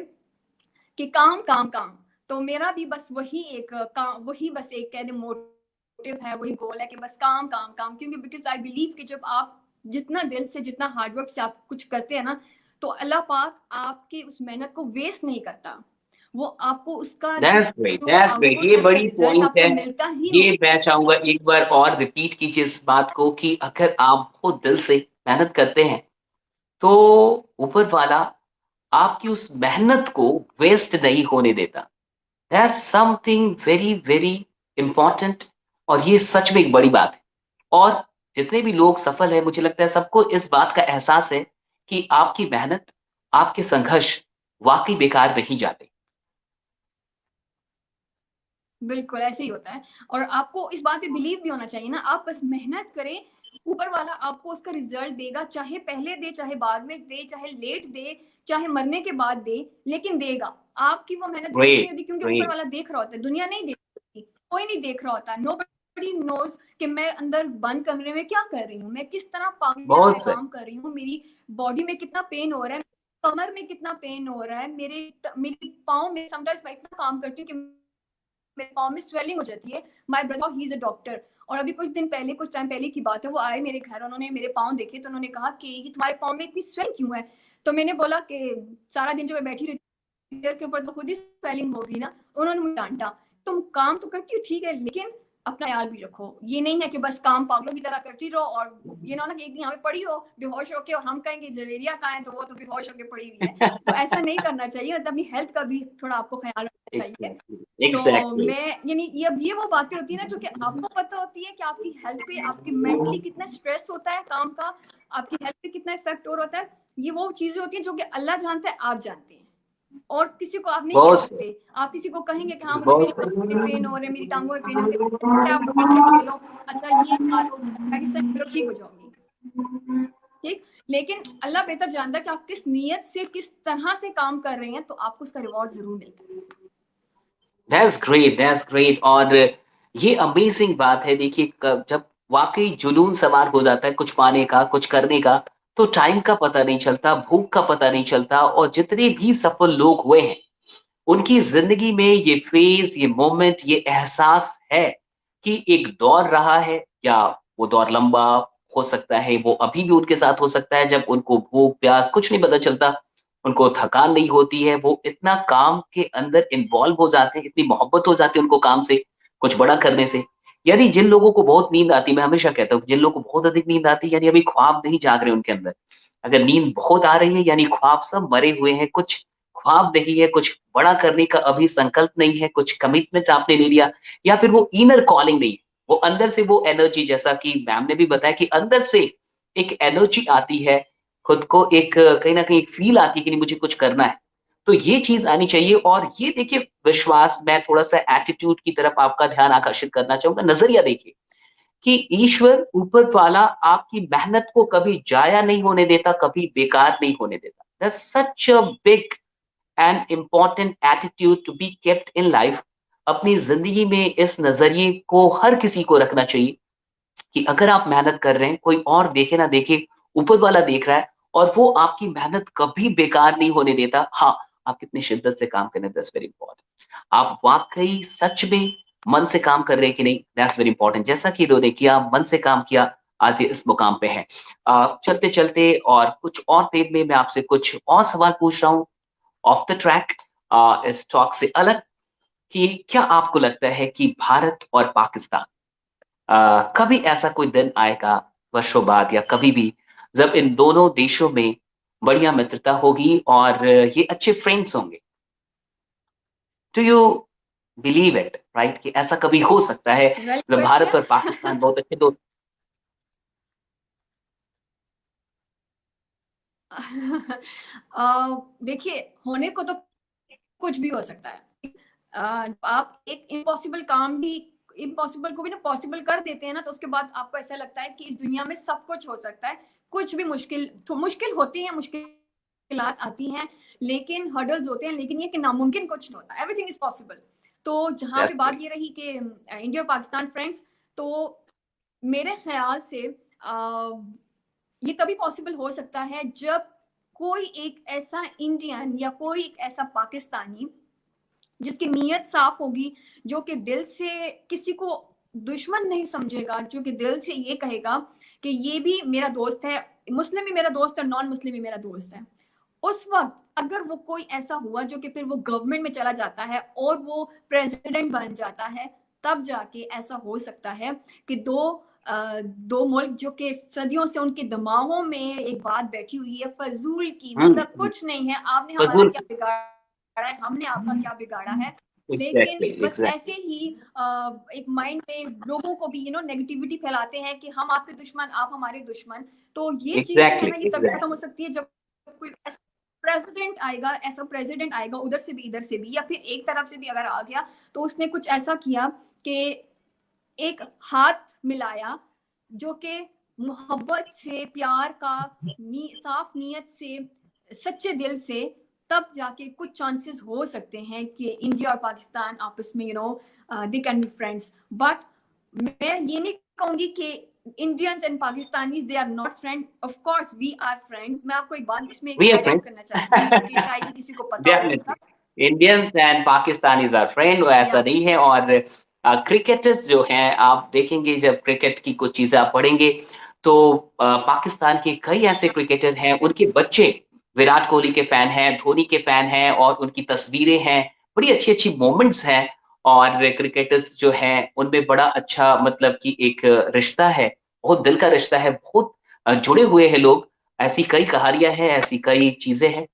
कि काम काम काम। तो मेरा भी बस वही एक काम, वही बस एक कह दे मोटिव है, वही गोल है कि बस काम काम काम, क्योंकि बिकॉज आई बिलीव कि जब आप जितना दिल से, जितना हार्डवर्क से आप कुछ करते हैं ना, तो अल्लाह पाक आपकी उस मेहनत को वेस्ट नहीं करता, वो आपको उसका जो दैट्स ग्रेट, आउटपुट ये है, उसका बड़ी रिजल्ट पॉइंट आपको है। मिलता ही ये मिलता मैं चाहूंगा एक बार और रिपीट कीजिए इस बात को कि अगर आप बहुत दिल से मेहनत करते हैं तो ऊपर वाला आपकी उस मेहनत को वेस्ट नहीं होने देता। That's something very very important, और ये सच में एक बड़ी बात है। और जितने भी लोग सफल हैं, मुझे लगता है सबको इस बात का एहसास है कि आपकी मेहनत, आपके संघर्ष वाकई बेकार नहीं जाते। बिल्कुल ऐसे ही होता है। और आपको इस बात पे बिलीव भी होना चाहिए ना, आप बस मेहनत करें, ऊपर वाला आपको उसका रिजल्ट देगा, चाहे पहले दे, चाहे बाद में दे, चाहे लेट दे, चाहे मरने के बाद दे, लेकिन देगा। आपकी वो मेहनत वेस्ट नहीं ग्रेट, होती, क्योंकि ऊपर ग्रेट। वाला देख रहा होता है, दुनिया नहीं देखती, कोई नहीं देख रहा होता। नोबडी नोज कि मैं अंदर बंद कमरे में क्या कर रही हूँ, मैं किस तरह पागल की बहुत तरह सही। काम कर रही हूँ, मेरी बॉडी में कितना पेन हो रहा है, कमर में कितना पेन हो रहा है, मेरी पाँव में समटाइम्स मैं इतना काम करती हूँ कि मेरे पाँव में स्वेलिंग हो जाती है। My brother he is a doctor, और अभी कुछ दिन पहले, कुछ टाइम पहले की बात है, वो आए मेरे घर, उन्होंने मेरे पाँव देखे, तो उन्होंने कहा कि ये तुम्हारे पाँव में इतनी स्वेलिंग क्यों है। तो मैंने बोला कि सारा दिन जो मैं बैठी रहती चेयर के ऊपर तो खुद ही स्वेलिंग होगी ना। उन्होंने मुझे डांटा, तुम काम तो करती हो ठीक है, लेकिन अपना ख्याल भी रखो, ये नहीं है कि बस काम पागलों की तरह करती रहो, और ये ना कि एक दिन यहाँ पे पड़ी हो बेहोश होके, और हम कहेंगे जलेरिया कहाँ है, तो वो तो बेहोश होके पड़ी हुई है। तो ऐसा नहीं करना चाहिए, मतलब अपनी हेल्थ का भी थोड़ा आपको ख्याल रखना चाहिए। एग्जैक्टली, तो एग्जैक्टली। मैं यानी ये वो बातें होती है ना, जो कि आपको पता होती है कि आपकी हेल्थ पे, आपकी मेंटली कितना स्ट्रेस होता है काम का, आपकी हेल्थ पे कितना इफेक्ट और होता है। ये वो चीजें होती हैं जो कि अल्लाह जानता है, आप जानते हैं, और किसी को आप नहीं कह बहुत सही, सकते। आप किसी को कहेंगे कि हाँ मुझे बहुत मेरी कमर में पेन सही। हो रहा है, मेरी टांगों में पेन हो रही है, आप मेडिसिन ले लो, अच्छा ये खा लो, मेडिसिन ले लो, ठीक हो जाओगी, ठीक। लेकिन अल्लाह बेहतर जानता है कि आप किस नीयत से, किस तरह से काम कर रहे हैं, तो आपको उसका रिवॉर्ड जरूर मिलता है। That's great, that's great. और ये अमेजिंग बात है। देखिए, जब वाकई जुनून सवार हो जाता है कुछ पाने का, कुछ करने का, तो टाइम का पता नहीं चलता, भूख का पता नहीं चलता। और जितने भी सफल लोग हुए हैं, उनकी जिंदगी में ये फेज, ये मोमेंट, ये एहसास है कि एक दौर रहा है, या वो दौर लंबा हो सकता है, वो अभी भी उनके साथ हो सकता है, जब उनको भूख प्यास कुछ नहीं पता चलता, उनको थकान नहीं होती है, वो इतना काम के अंदर इन्वॉल्व हो जाते हैं, इतनी मोहब्बत हो जाती है उनको काम से, कुछ बड़ा करने से। यानी जिन लोगों को बहुत नींद आती, मैं हमेशा कहता हूँ जिन लोगों को बहुत अधिक नींद आती है, यानी अभी ख्वाब नहीं जाग रहे उनके अंदर। अगर नींद बहुत आ रही है, यानी ख्वाब सब मरे हुए हैं, कुछ ख्वाब नहीं है, कुछ बड़ा करने का अभी संकल्प नहीं है, कुछ कमिटमेंट आपने ले लिया, या फिर वो इनर कॉलिंग नहीं है, वो अंदर से वो एनर्जी, जैसा कि मैम ने भी बताया कि अंदर से एक एनर्जी आती है, खुद को एक कहीं ना कहीं फील आती है कि नहीं मुझे कुछ करना है। तो ये चीज आनी चाहिए। और ये देखिए विश्वास, मैं थोड़ा सा एटीट्यूड की तरफ आपका ध्यान आकर्षित करना चाहूंगा। नजरिया देखिए कि ईश्वर ऊपर वाला आपकी मेहनत को कभी जाया नहीं होने देता, कभी बेकार नहीं होने देता। That's such a big and important attitude to be kept in life. अपनी जिंदगी में इस नजरिए को हर किसी को रखना चाहिए कि अगर आप मेहनत कर रहे हैं, कोई और देखे ना देखे, ऊपर वाला देख रहा है, और वो आपकी मेहनत कभी बेकार नहीं होने देता। हाँ, आप कितनी शिद्दत से काम करें, दैट्स वेरी इंपॉर्टेंट। आप वाकई सच में मन से काम कर रहे हैं कि नहीं, दैट्स वेरी इंपॉर्टेंट। जैसा कि इन्होंने किया, मन से काम किया, आज ये इस मुकाम पे है। चलते चलते और कुछ और देर में मैं आपसे कुछ और सवाल पूछ रहा हूँ ऑफ द ट्रैक, इस टॉक से अलग, कि क्या आपको लगता है कि भारत और पाकिस्तान, कभी ऐसा कोई दिन आएगा वर्षों बाद, या कभी भी, जब इन दोनों देशों में बढ़िया मित्रता होगी और ये अच्छे फ्रेंड्स होंगे? Do you believe it, right, कि ऐसा कभी हो सकता है वेल जब भारत क्वेश्चन। और पाकिस्तान बहुत अच्छे दोस्त? देखिए, होने को तो कुछ भी हो सकता है। आप एक इम्पॉसिबल काम भी, इम्पॉसिबल को भी ना पॉसिबल कर देते हैं ना, तो उसके बाद आपको ऐसा लगता है कि इस दुनिया में सब कुछ हो सकता है। कुछ भी मुश्किल तो मुश्किल होती है, मुश्किलात आती हैं, लेकिन हर्डल्स होते हैं, लेकिन ये कि नामुमकिन कुछ नहीं होता, एवरीथिंग इज पॉसिबल। तो जहाँ पे दैट्स बात ग्रेट। ये रही कि इंडिया और पाकिस्तान फ्रेंड्स, तो मेरे ख्याल से ये तभी पॉसिबल हो सकता है जब कोई एक ऐसा इंडियन या कोई एक ऐसा पाकिस्तानी जिसकी नीयत साफ होगी, जो कि दिल से किसी को दुश्मन नहीं समझेगा, जो कि दिल से ये कहेगा कि ये भी मेरा दोस्त है, मुस्लिम भी मेरा दोस्त है, नॉन मुस्लिम भी मेरा दोस्त है। उस वक्त अगर वो कोई ऐसा हुआ जो कि फिर वो गवर्नमेंट में चला जाता है और वो प्रेसिडेंट बन जाता है, तब जाके ऐसा हो सकता है कि दो मुल्क जो कि सदियों से उनके दिमागों में एक बात बैठी हुई है फजूल की, मतलब कुछ नहीं है, आपने हमारा फजूल। क्या बिगाड़ा है, हमने आपका क्या बिगाड़ा है, लेकिन एग्जैक्टली बस ऐसे एग्जैक्टली ही एक माइंड में लोगों को भी नेगेटिविटी फैलाते हैं कि हम आपके दुश्मन, आप हमारे दुश्मन। तो ये चीज जो है एग्जैक्टली ना, ये तभी खत्म हो एग्जैक्टली सकती है जब कोई ऐसा प्रेसिडेंट आएगा उधर से भी इधर से भी, या फिर एक तरफ से भी अगर आ गया तो उसने कुछ ऐसा किया कि एक हाथ मिलाया जो कि मोहब्बत से, प्यार का, साफ नीयत से, सच्चे दिल से, तब जाके कुछ चांसेस हो सकते हैं कि इंडिया और पाकिस्तान आपस में they can be friends. But मैं ये नहीं कहूंगी कि Indians and Pakistanis they are not friend, of course we are friends. मैं आपको एक बात इसमें वी आर ऐड ऑन करना चाहती हूँ जो कि फ्रेंड्स। शायद ही किसी को पता होगा। Definitely Indians and Pakistanis are friend, वो ऐसा या नहीं है। और क्रिकेटर्स जो हैं, आप देखेंगे जब क्रिकेट की कुछ चीजें आप पढ़ेंगे तो पाकिस्तान के कई ऐसे क्रिकेटर हैं, उनके बच्चे विराट कोहली के फैन हैं, धोनी के फैन हैं, और उनकी तस्वीरें हैं, बड़ी अच्छी अच्छी मोमेंट्स हैं। और क्रिकेटर्स जो हैं उनमें बड़ा अच्छा मतलब कि एक रिश्ता है, बहुत दिल का रिश्ता है, बहुत जुड़े हुए हैं लोग। ऐसी कई कहानियां हैं, ऐसी कई चीजें हैं।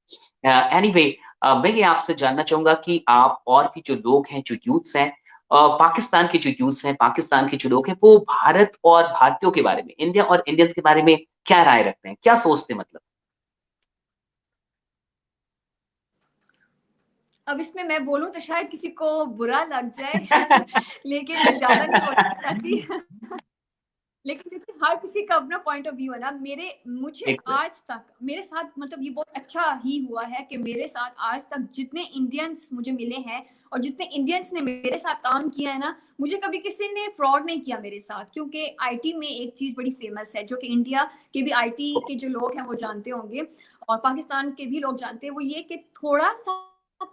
एनीवे, मैं ये आपसे जानना चाहूंगा कि आप और भी जो लोग हैं, जो यूथ्स हैं, पाकिस्तान के जो यूथ्स हैं, पाकिस्तान के जो लोग हैं, वो भारत और भारतीयों के बारे में, इंडिया और इंडियंस के बारे में क्या राय रखते हैं, क्या सोचते हैं मतलब? अब इसमें मैं बोलूं तो शायद किसी को बुरा लग जाए लेकिन मैं ज्यादा नहीं बोलना चाहती लेकिन देखिए हर किसी का अपना पॉइंट ऑफ व्यू है ना। मुझे एग्जैक्ट आज तक मेरे साथ मतलब ये बहुत अच्छा ही हुआ है कि मेरे साथ आज तक जितने इंडियंस मुझे मिले हैं और जितने इंडियंस ने मेरे साथ काम किया है ना, मुझे कभी किसी ने फ्रॉड नहीं किया मेरे साथ। क्योंकि आईटी में एक चीज बड़ी फेमस है जो कि इंडिया के भी आईटी के जो लोग हैं वो जानते होंगे और पाकिस्तान के भी लोग जानते हैं, वो ये कि थोड़ा सा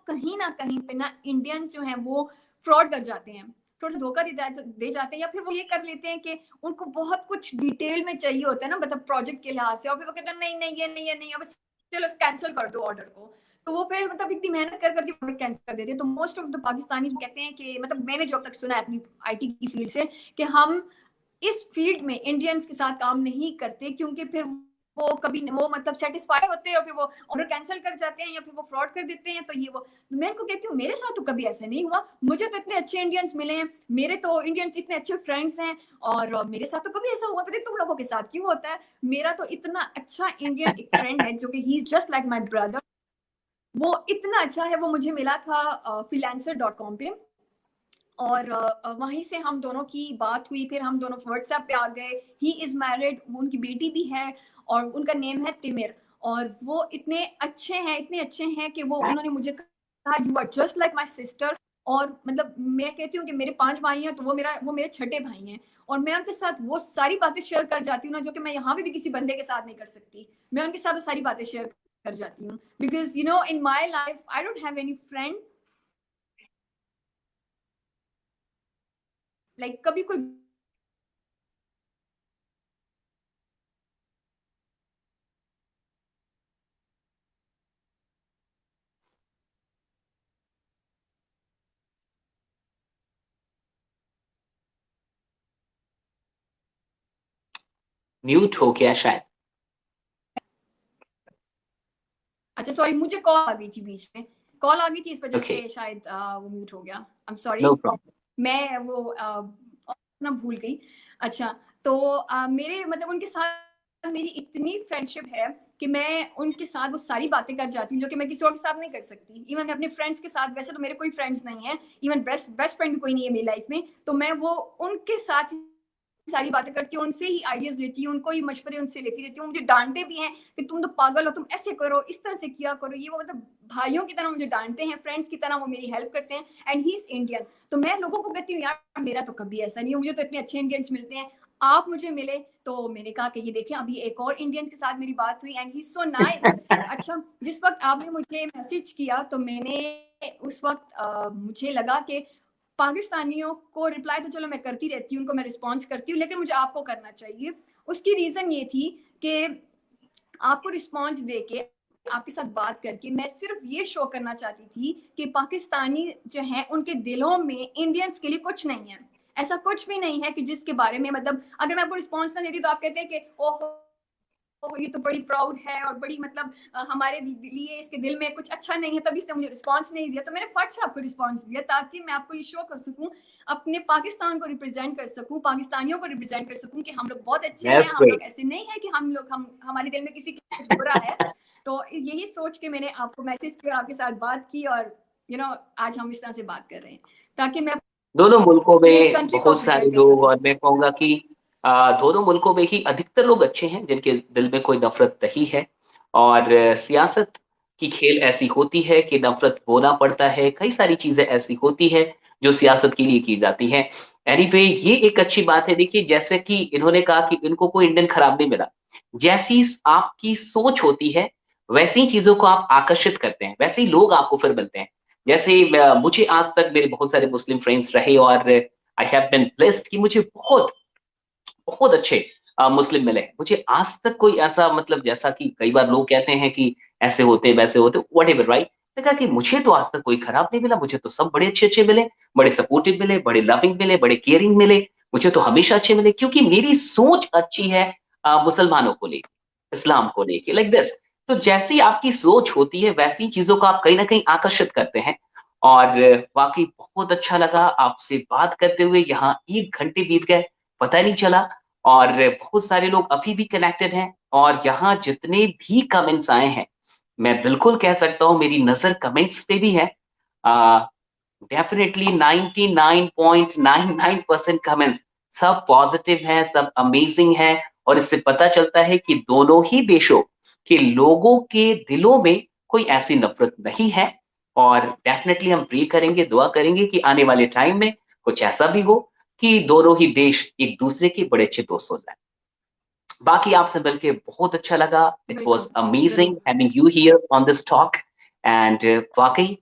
कहीं ना कहीं पे ना इंडियंस जो हैं वो फ्रॉड कर जाते हैं, थोड़ा सा धोखा दे जाते हैं, या फिर वो ये कर लेते हैं कि उनको बहुत कुछ डिटेल में चाहिए होता है ना, मतलब प्रोजेक्ट के लिहाज से, और फिर वो कहते हैं नहीं नहीं ये नहीं है, नहीं अब चलो कैंसिल कर दो ऑर्डर को। तो वो फिर मतलब इतनी मेहनत कर करके प्रोजेक्ट कैंसिल कर देते हैं। तो मोस्ट ऑफ द पाकिस्तानी कहते हैं कि मतलब मैंने जो अब तक सुना है अपनी आईटी की फील्ड से कि हम इस फील्ड में इंडियंस के साथ काम नहीं करते, क्योंकि फिर वो कभी वो मतलब सेटिस्फाई होते हैं और फिर वो ऑर्डर कैंसिल कर जाते हैं या फिर वो फ्रॉड कर देते हैं। तो ये वो मैं उनको कहती हूँ मेरे साथ तो कभी ऐसा नहीं हुआ, मुझे तो इतने अच्छे इंडियंस मिले हैं, मेरे तो इंडियंस इतने अच्छे फ्रेंड्स हैं और मेरे साथ तो कभी ऐसा हुआ, पता तुम लोगों के साथ क्यों होता है। मेरा तो इतना अच्छा इंडियन एक फ्रेंड है जो कि he is just like my brother, वो इतना अच्छा है। वो मुझे मिला था freelancer.com पे और वहीं से हम दोनों की बात हुई, फिर हम दोनों व्हाट्सएप पे आ गए। ही इज मैरिड, उनकी बेटी भी है और उनका नेम है तिमिर। और वो इतने अच्छे हैं, इतने अच्छे हैं कि वो उन्होंने मुझे कहा you are just like my sister. और मतलब मैं कहती हूँ कि मेरे 5 भाई हैं तो वो मेरे छठे भाई हैं, और मैं उनके साथ वो सारी बातें शेयर कर जाती हूँ ना जो कि मैं यहाँ पे भी किसी बंदे के साथ नहीं कर सकती। मैं उनके साथ वो सारी बातें शेयर कर जाती हूँ because in my life I don't have any friend like कभी कोई म्यूट हो गया शायद। अच्छा सॉरी, मुझे कॉल आ गई थी बीच में, कॉल आ गई थी इस वजह ओके, से शायद वो म्यूट हो गया। I am sorry, no problem. मैं वो अपना भूल गई। अच्छा, तो मेरे मतलब उनके साथ मेरी इतनी फ्रेंडशिप है कि मैं उनके साथ वो सारी बातें कर जाती हूँ जो कि मैं किसी और के साथ नहीं कर सकती। इवन मैं अपने फ्रेंड्स के साथ, वैसे तो मेरे कोई फ्रेंड्स नहीं है, इवन बेस्ट बेस्ट फ्रेंड भी कोई नहीं है मेरी लाइफ में, तो मैं वो उनके साथ सारी बातें करती हूँ, उनसे ही आइडियाज लेती हूँ, उनको ही मशवरे उनसे लेती रहती हूँ। मुझे डांटते भी हैं कि तुम तो पागल हो, तुम ऐसे करो, इस तरह से किया करो, ये वो, मतलब भाइयों की तरह मुझे डांटते हैं, फ्रेंड्स की तरह वो मेरी हेल्प करते हैं। एंड ही इज इंडियन, तो मैं लोगों को कहती हूँ यार मेरा तो कभी ऐसा नहीं है, मुझे तो इतने अच्छे इंडियंस मिलते हैं। आप मुझे मिले तो मैंने कहा कि ये देखें अभी एक और इंडियन के साथ मेरी बात हुई एंड ही सो नाइस। अच्छा, जिस वक्त आपने मुझे मैसेज किया तो मैंने उस वक्त मुझे लगा कि पाकिस्तानियों को रिप्लाई तो चलो मैं करती रहती हूँ, उनको मैं रिस्पॉन्स करती हूँ, लेकिन मुझे आपको करना चाहिए। उसकी रीज़न ये थी कि आपको रिस्पॉन्स दे के, आपके साथ बात करके मैं सिर्फ ये शो करना चाहती थी कि पाकिस्तानी जो हैं उनके दिलों में इंडियंस के लिए कुछ नहीं है। ऐसा कुछ भी नहीं है कि जिसके बारे में मतलब अगर मैं आपको रिस्पॉन्स ना देती तो आप कहते हैं कि ओह ये तो बड़ी प्राउड है और बड़ी मतलब हमारे लिए इसके दिल में कुछ अच्छा नहीं है तभी इसने मुझे रिस्पांस नहीं दिया। तो मैंने फट से आपको रिस्पांस दिया ताकि मैं आपको ये शो कर सकूं, अपने पाकिस्तान को रिप्रेजेंट कर सकूं, पाकिस्तानियों को रिप्रेजेंट कर सकूं कि हम लोग बहुत अच्छे हैं, दैट्स हम लोग ग्रेट। ऐसे नहीं है कि हम हमारे दिल में किसी के कुछ बुरा है। तो यही सोच के मैंने आपको मैसेज किया, आपके साथ बात की और आज हम इस तरह से बात कर रहे हैं ताकि मैं दोनों मुल्कों अपने में कंट्री को बहुत सारे रिप्रेजेंट कर लोग, सकूं। और मैं कहूँगा कि दोनों मुल्कों में ही अधिकतर लोग अच्छे हैं जिनके दिल में कोई नफरत नहीं है। और सियासत की खेल ऐसी होती है कि नफरत बोना पड़ता है, कई सारी चीजें ऐसी होती है जो सियासत के लिए की जाती हैं। एनीवे, ये एक अच्छी बात है। देखिए, जैसे कि इन्होंने कहा कि इनको कोई इंडियन खराब नहीं मिला, जैसी आपकी सोच होती है वैसी चीजों को आप आकर्षित करते हैं, वैसे ही लोग आपको फिर मिलते हैं। जैसे मुझे आज तक मेरे बहुत सारे मुस्लिम फ्रेंड्स रहे और आई हैव बीन ब्लेस्ड कि मुझे बहुत बहुत अच्छे मुस्लिम मिले। मुझे आज तक कोई ऐसा, मतलब जैसा कि कई बार लोग कहते हैं कि ऐसे होते वैसे होते वट एवर, राइट। मैंने कहा कि मुझे तो आज तक कोई खराब नहीं मिला, मुझे तो सब बड़े अच्छे अच्छे मिले, बड़े सपोर्टिव मिले, बड़े लविंग मिले, बड़े केयरिंग मिले। मुझे तो हमेशा अच्छे मिले क्योंकि मेरी सोच अच्छी है मुसलमानों को लेकर, इस्लाम को लेकर, लाइक दिस। तो जैसी आपकी सोच होती है वैसी चीजों को आप कहीं ना कहीं आकर्षित करते हैं। और वाकई बहुत अच्छा लगा आपसे बात करते हुए। यहाँ 1 घंटे बीत गए, पता नहीं चला। और बहुत सारे लोग अभी भी कनेक्टेड हैं, और यहाँ जितने भी कमेंट्स आए हैं, मैं बिल्कुल कह सकता हूँ मेरी नजर कमेंट्स पे भी है। डेफिनेटली 99.99% कमेंट्स सब पॉजिटिव हैं, सब अमेजिंग हैं। और इससे पता चलता है कि दोनों ही देशों के लोगों के दिलों में कोई ऐसी नफरत नहीं है। और डेफिनेटली हम प्रे करेंगे, दुआ करेंगे कि आने वाले टाइम में कुछ ऐसा भी हो कि दोनों ही देश एक दूसरे के बड़े अच्छे दोस्त हो जाए। बाकी आपसे मिलके बहुत अच्छा लगा। इट वॉज बिल्कुल, अमेजिंग जरूर। Having you here on this talk. And वाकई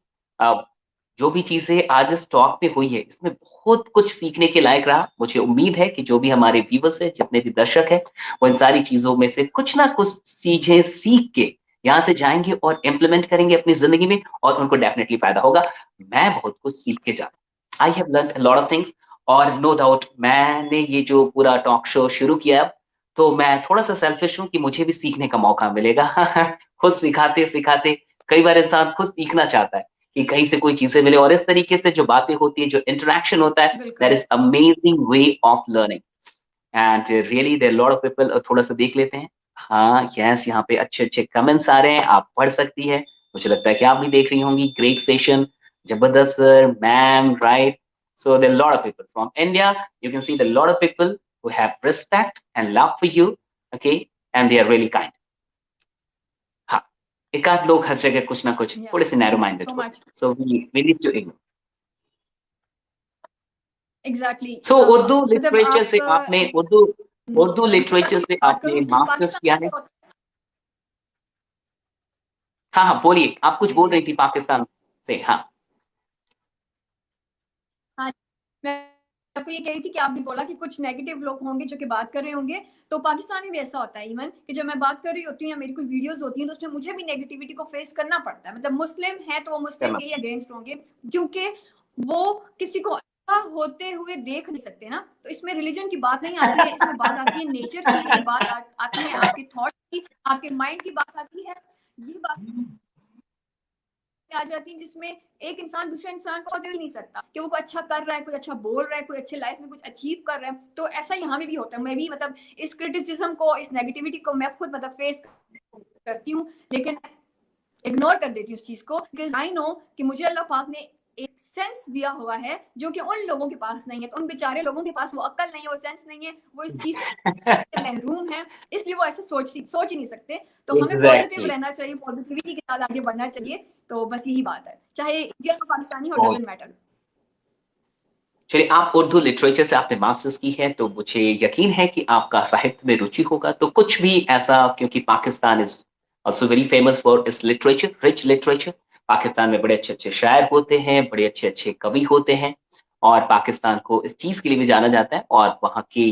जो भी चीजें आज इस टॉक में हुई है इसमें बहुत कुछ सीखने के लायक रहा। मुझे उम्मीद है कि जो भी हमारे व्यूवर्स है, जितने भी दर्शक है, वो इन सारी चीजों में से कुछ ना कुछ चीजें सीख के यहाँ से जाएंगे और इम्प्लीमेंट करेंगे अपनी जिंदगी में, और उनको डेफिनेटली फायदा होगा। मैं बहुत कुछ सीख के जा, I have learn a lot of things. और नो डाउट मैंने ये जो पूरा टॉक शो शुरू किया, तो मैं थोड़ा सा सेल्फिश हूँ कि मुझे भी सीखने का मौका मिलेगा। खुद सिखाते सिखाते कई बार इंसान खुद सीखना चाहता है कि कहीं से कोई चीजें मिले, और इस तरीके से जो बातें होती है, जो इंटरेक्शन होता है, दैट बिल्कुल। Is amazing way of learning. And really there lot of people. थोड़ा सा देख लेते हैं। हाँ, यस, यहाँ पे अच्छे अच्छे कमेंट्स आ रहे हैं, आप पढ़ सकती है। मुझे लगता है कि आप भी देख रही होंगी। ग्रेट सेशन, जबरदस्त sir, ma'am, right. So there are a lot of people from India. You can see the lot of people who have respect and love for you, okay, and they are really kind. हाँ, एक आध लोग हर जगह कुछ ना कुछ या थोड़े से narrow thank you minded so होते मच। हैं, so we need to ignore. Exactly so Urdu मतलब लिटरेचर आप से आपने उर्दू उर्दू लिटरेचर से बात आपने करूं मास्टर्स किया पाकिस्तान है? से हाँ हाँ, बोलिए, आप कुछ जी बोल जी। रही थी पाकिस्तान से। हाँ हाँ, मैं आपको ये कह रही थी कि आपने बोला कि कुछ नेगेटिव लोग होंगे जो कि बात कर रहे होंगे, तो पाकिस्तान में भी ऐसा होता है इवन कि जब मैं बात कर रही होती हूँ या मेरी कोई वीडियोस होती हैं तो उसमें मुझे भी नेगेटिविटी को फेस करना पड़ता है। मतलब मुस्लिम है तो वो मुस्लिम करना। के ही अगेंस्ट होंगे क्योंकि वो किसी को अच्छा होते हुए देख नहीं सकते ना। तो इसमें रिलीजन की बात नहीं आती है, इसमें बात आती है नेचर की, इसमें बात आती है आपके थॉट की, आपके माइंड की बात आती है। ये बात आ जाती है जिसमें एक इंसान दूसरे इंसान को दे ही नहीं सकता कि वो कोई अच्छा कर रहा है, कोई अच्छा बोल रहा है, कोई अच्छे लाइफ में कुछ अचीव कर रहा है। तो ऐसा यहाँ भी होता है। मैं भी मतलब इस क्रिटिसिज्म को, इस नेगेटिविटी को मैं खुद मतलब फेस करती हूँ, लेकिन इग्नोर कर देती हूँ उस चीज को, बिकॉज आई नो कि मुझे अल्लाह पाक ने एक सेंस दिया हुआ है जो कि उन लोगों के पास नहीं है। तो उन बेचारे लोगों के पास वो अक्ल नहीं है, वो सेंस नहीं है, वो इस चीज से महरूम है, इसलिए वो ऐसे सोच ही नहीं सकते। तो हमें पॉजिटिव एग्जैक्टली। रहना चाहिए, पॉजिटिविटी के साथ आगे बढ़ना चाहिए। तो बस यही बात है, चाहे इंडियन हो पाकिस्तानी हो, बहुत डजेंट मैटर। चलिए, आप उर्दू लिटरेचर से आपने मास्टर्स की है, तो मुझे यकीन है कि आपका साहित्य में रुचि होगा। तो कुछ भी ऐसा, क्योंकि Pakistan is also very famous for its literature, rich literature. Pakistan में बड़े अच्छे अच्छे शायर होते हैं, बड़े अच्छे अच्छे कवि होते हैं, और पाकिस्तान को इस चीज के लिए भी जाना जाता है, और वहाँ के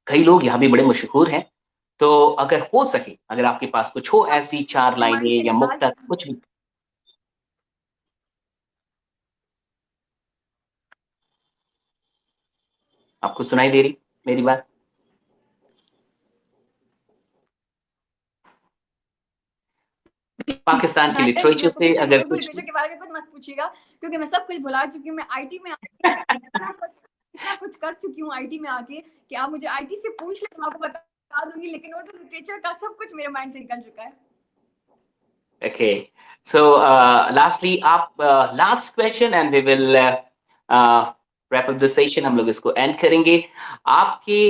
कई लोग यहाँ भी बड़े मशहूर हैं। तो अगर हो सके, अगर आपके पास कुछ हो ऐसी 4 माइंड लाइनें से या निकाल मुक्तक, सकती कुछ भी। आपको सुनाई दे रही मेरी बात? पाकिस्तान के नहीं, लिटरेचर मेरे को से फिर अगर उर्दू कुछ लिटरेचर के बारे में कुछ मत पूछिएगा, क्योंकि मैं सब कुछ भुला चुकी हूँ। मैं आईटी में इतना कुछ कर चुकी हूँ आईटी में आके, कि आप मुझे आईटी से पूछ ले, मैं आपको बता दूंगी, लेकिन उर्दू लिटरेचर का सब कुछ मेरे माइंड से निकल चुका है। ओके, सो लास्टली आप, last question and we will wrap up the session, हम लोग इसको एंड करेंगे। आपके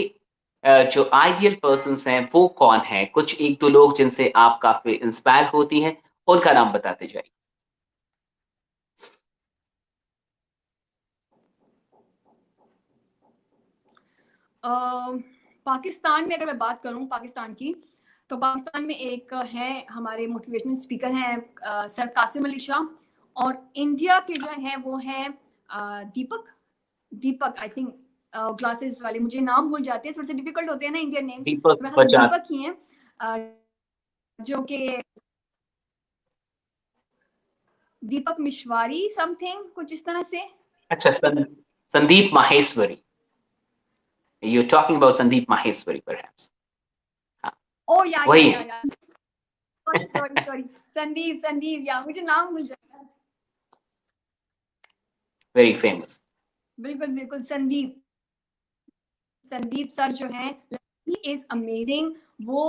जो आइडियल पर्सन्स हैं वो कौन है? कुछ एक दो लोग जिनसे आप काफी इंस्पायर होती हैं, उनका नाम बताते जाइए। पाकिस्तान में अगर मैं बात करूं पाकिस्तान की, तो पाकिस्तान में एक है हमारे मोटिवेशनल स्पीकर हैं सर कासिम अली शाह, और इंडिया के जो हैं वो हैं दीपक दीपक आई थिंक, ग्लासेस वाले, मुझे नाम भूल जाते हैं, थोड़े से डिफिकल्ट होते हैं ना इंडियन नेम्स। दीपक मेरे ख्याल से बजाज। दीपक ही हैं, जो कि दीपक मिश्वारी समथिंग कुछ इस तरह से। अच्छा, Sandeep Maheshwari. You talking about Sandeep Maheshwari perhaps? हाँ, ओ वही है। या sorry sorry sorry, Sandeep Sandeep, या मुझे नाम भूल जाता है। Very famous. बिल्कुल बिल्कुल, संदीप संदीप सर जो हैं, ही इज अमेजिंग। वो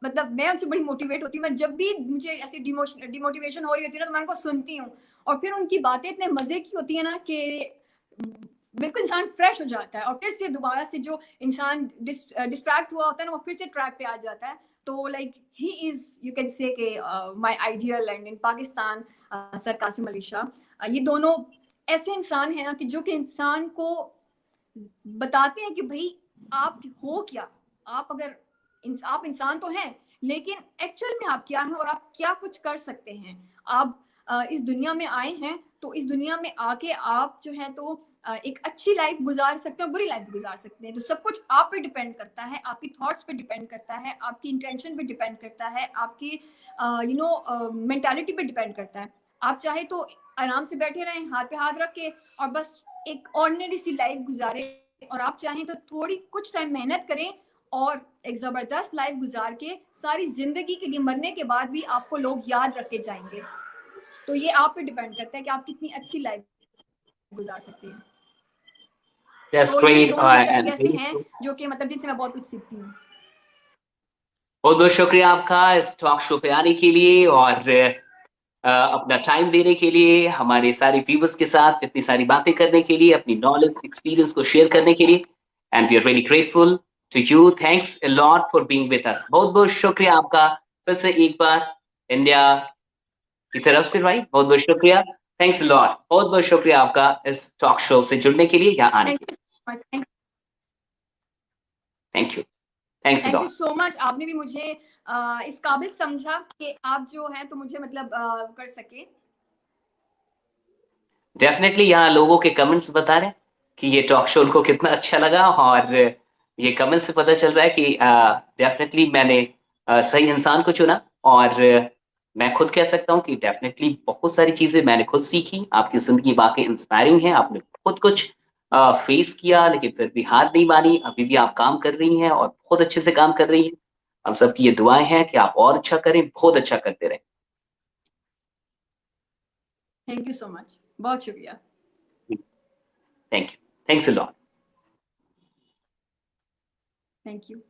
मतलब मैं उनसे बड़ी मोटिवेट होती हूँ। मैं जब भी मुझे ऐसी डिमोटिवेशन हो रही होती है ना, तो मैं उनको सुनती हूँ, और फिर उनकी बातें इतने मजे की होती है ना कि बिल्कुल इंसान फ्रेश हो जाता है, और फिर से दोबारा से जो इंसान डिस्ट्रैक्ट हुआ होता है ना, वो फिर से ट्रैक पे आ जाता है। तो like he is, you can say के my ideal and in Pakistan sir Qasim Ali Shah. ये दोनों ऐसे इंसान हैं ना कि जो कि इंसान को बताते हैं कि भाई आप हो क्या, आप अगर आप इंसान तो हैं, लेकिन एक्चुअल में आप क्या हैं और आप क्या कुछ कर सकते हैं। आप इस दुनिया में आए हैं, तो इस दुनिया में आके आप जो है तो एक अच्छी लाइफ गुजार सकते हैं और बुरी लाइफ गुजार सकते हैं। तो सब कुछ आप पे डिपेंड करता है, आपकी थॉट्स पे डिपेंड करता है, आपकी इंटेंशन पे डिपेंड करता है, आपकी यू नो मेंटालिटी पे डिपेंड करता है। आप चाहे तो आराम से बैठे रहें हाथ पे हाथ रख के, और बस एक ऑर्डिनरी सी लाइफ गुजारे, और आप चाहें तो थोड़ी कुछ टाइम मेहनत करें और एक जबरदस्त लाइफ गुजार के सारी जिंदगी के लिए मरने के बाद भी आपको लोग याद रख के जाएंगे। तो ये आप पे डिपेंड करता है कि आप कितनी अच्छी लाइफ गुजार सकते हैं। दैट्स तो ये ग्रेट दोनों मतलब एंड ऐसे हैं जो कि मतलब जिनसे मैं बहुत कुछ सीखती हूँ। बहुत बहुत शुक्रिया आपका इस टॉक शो पे आने के लिए, और अपना टाइम देने के लिए, हमारे सारे व्यूवर्स के साथ इतनी सारी बातें करने के लिए, अपनी नॉलेज एक्सपीरियंस को शेयर करने के लिए। And we are really grateful to you. Thanks a lot for being with us. बहुत बहुत शुक्रिया आपका फिर से एक बार इंडिया की तरफ से भाई, बहुत बहुत शुक्रिया। थैंक्स अ लॉट, बहुत बहुत शुक्रिया आपका इस टॉक शो से जुड़ने के लिए, यहाँ आने थैंक के लिए। You so much, thank you, thanks a thank you lot. So much. आपने भी मुझे इस काबिल समझा कि आप जो हैं तो मुझे मतलब कर सके। डेफिनेटली यहाँ लोगों के कमेंट्स बता रहे हैं कि ये टॉक शो उनको कितना अच्छा लगा, और ये कमेंट्स से पता चल रहा है कि डेफिनेटली मैंने सही इंसान को चुना। और मैं खुद कह सकता हूँ कि डेफिनेटली बहुत सारी चीजें मैंने खुद सीखी। आपकी जिंदगी वाकई इंस्पायरिंग है, आपने खुद कुछ फेस किया, लेकिन फिर भी हार नहीं मानी। अभी भी आप काम कर रही हैं और बहुत अच्छे से काम कर रही हैं। हम सबकी ये दुआएं हैं कि आप और अच्छा करें, बहुत अच्छा करते रहें। थैंक यू सो मच, बहुत शुक्रिया। Thank you, thanks a lot. Thank you.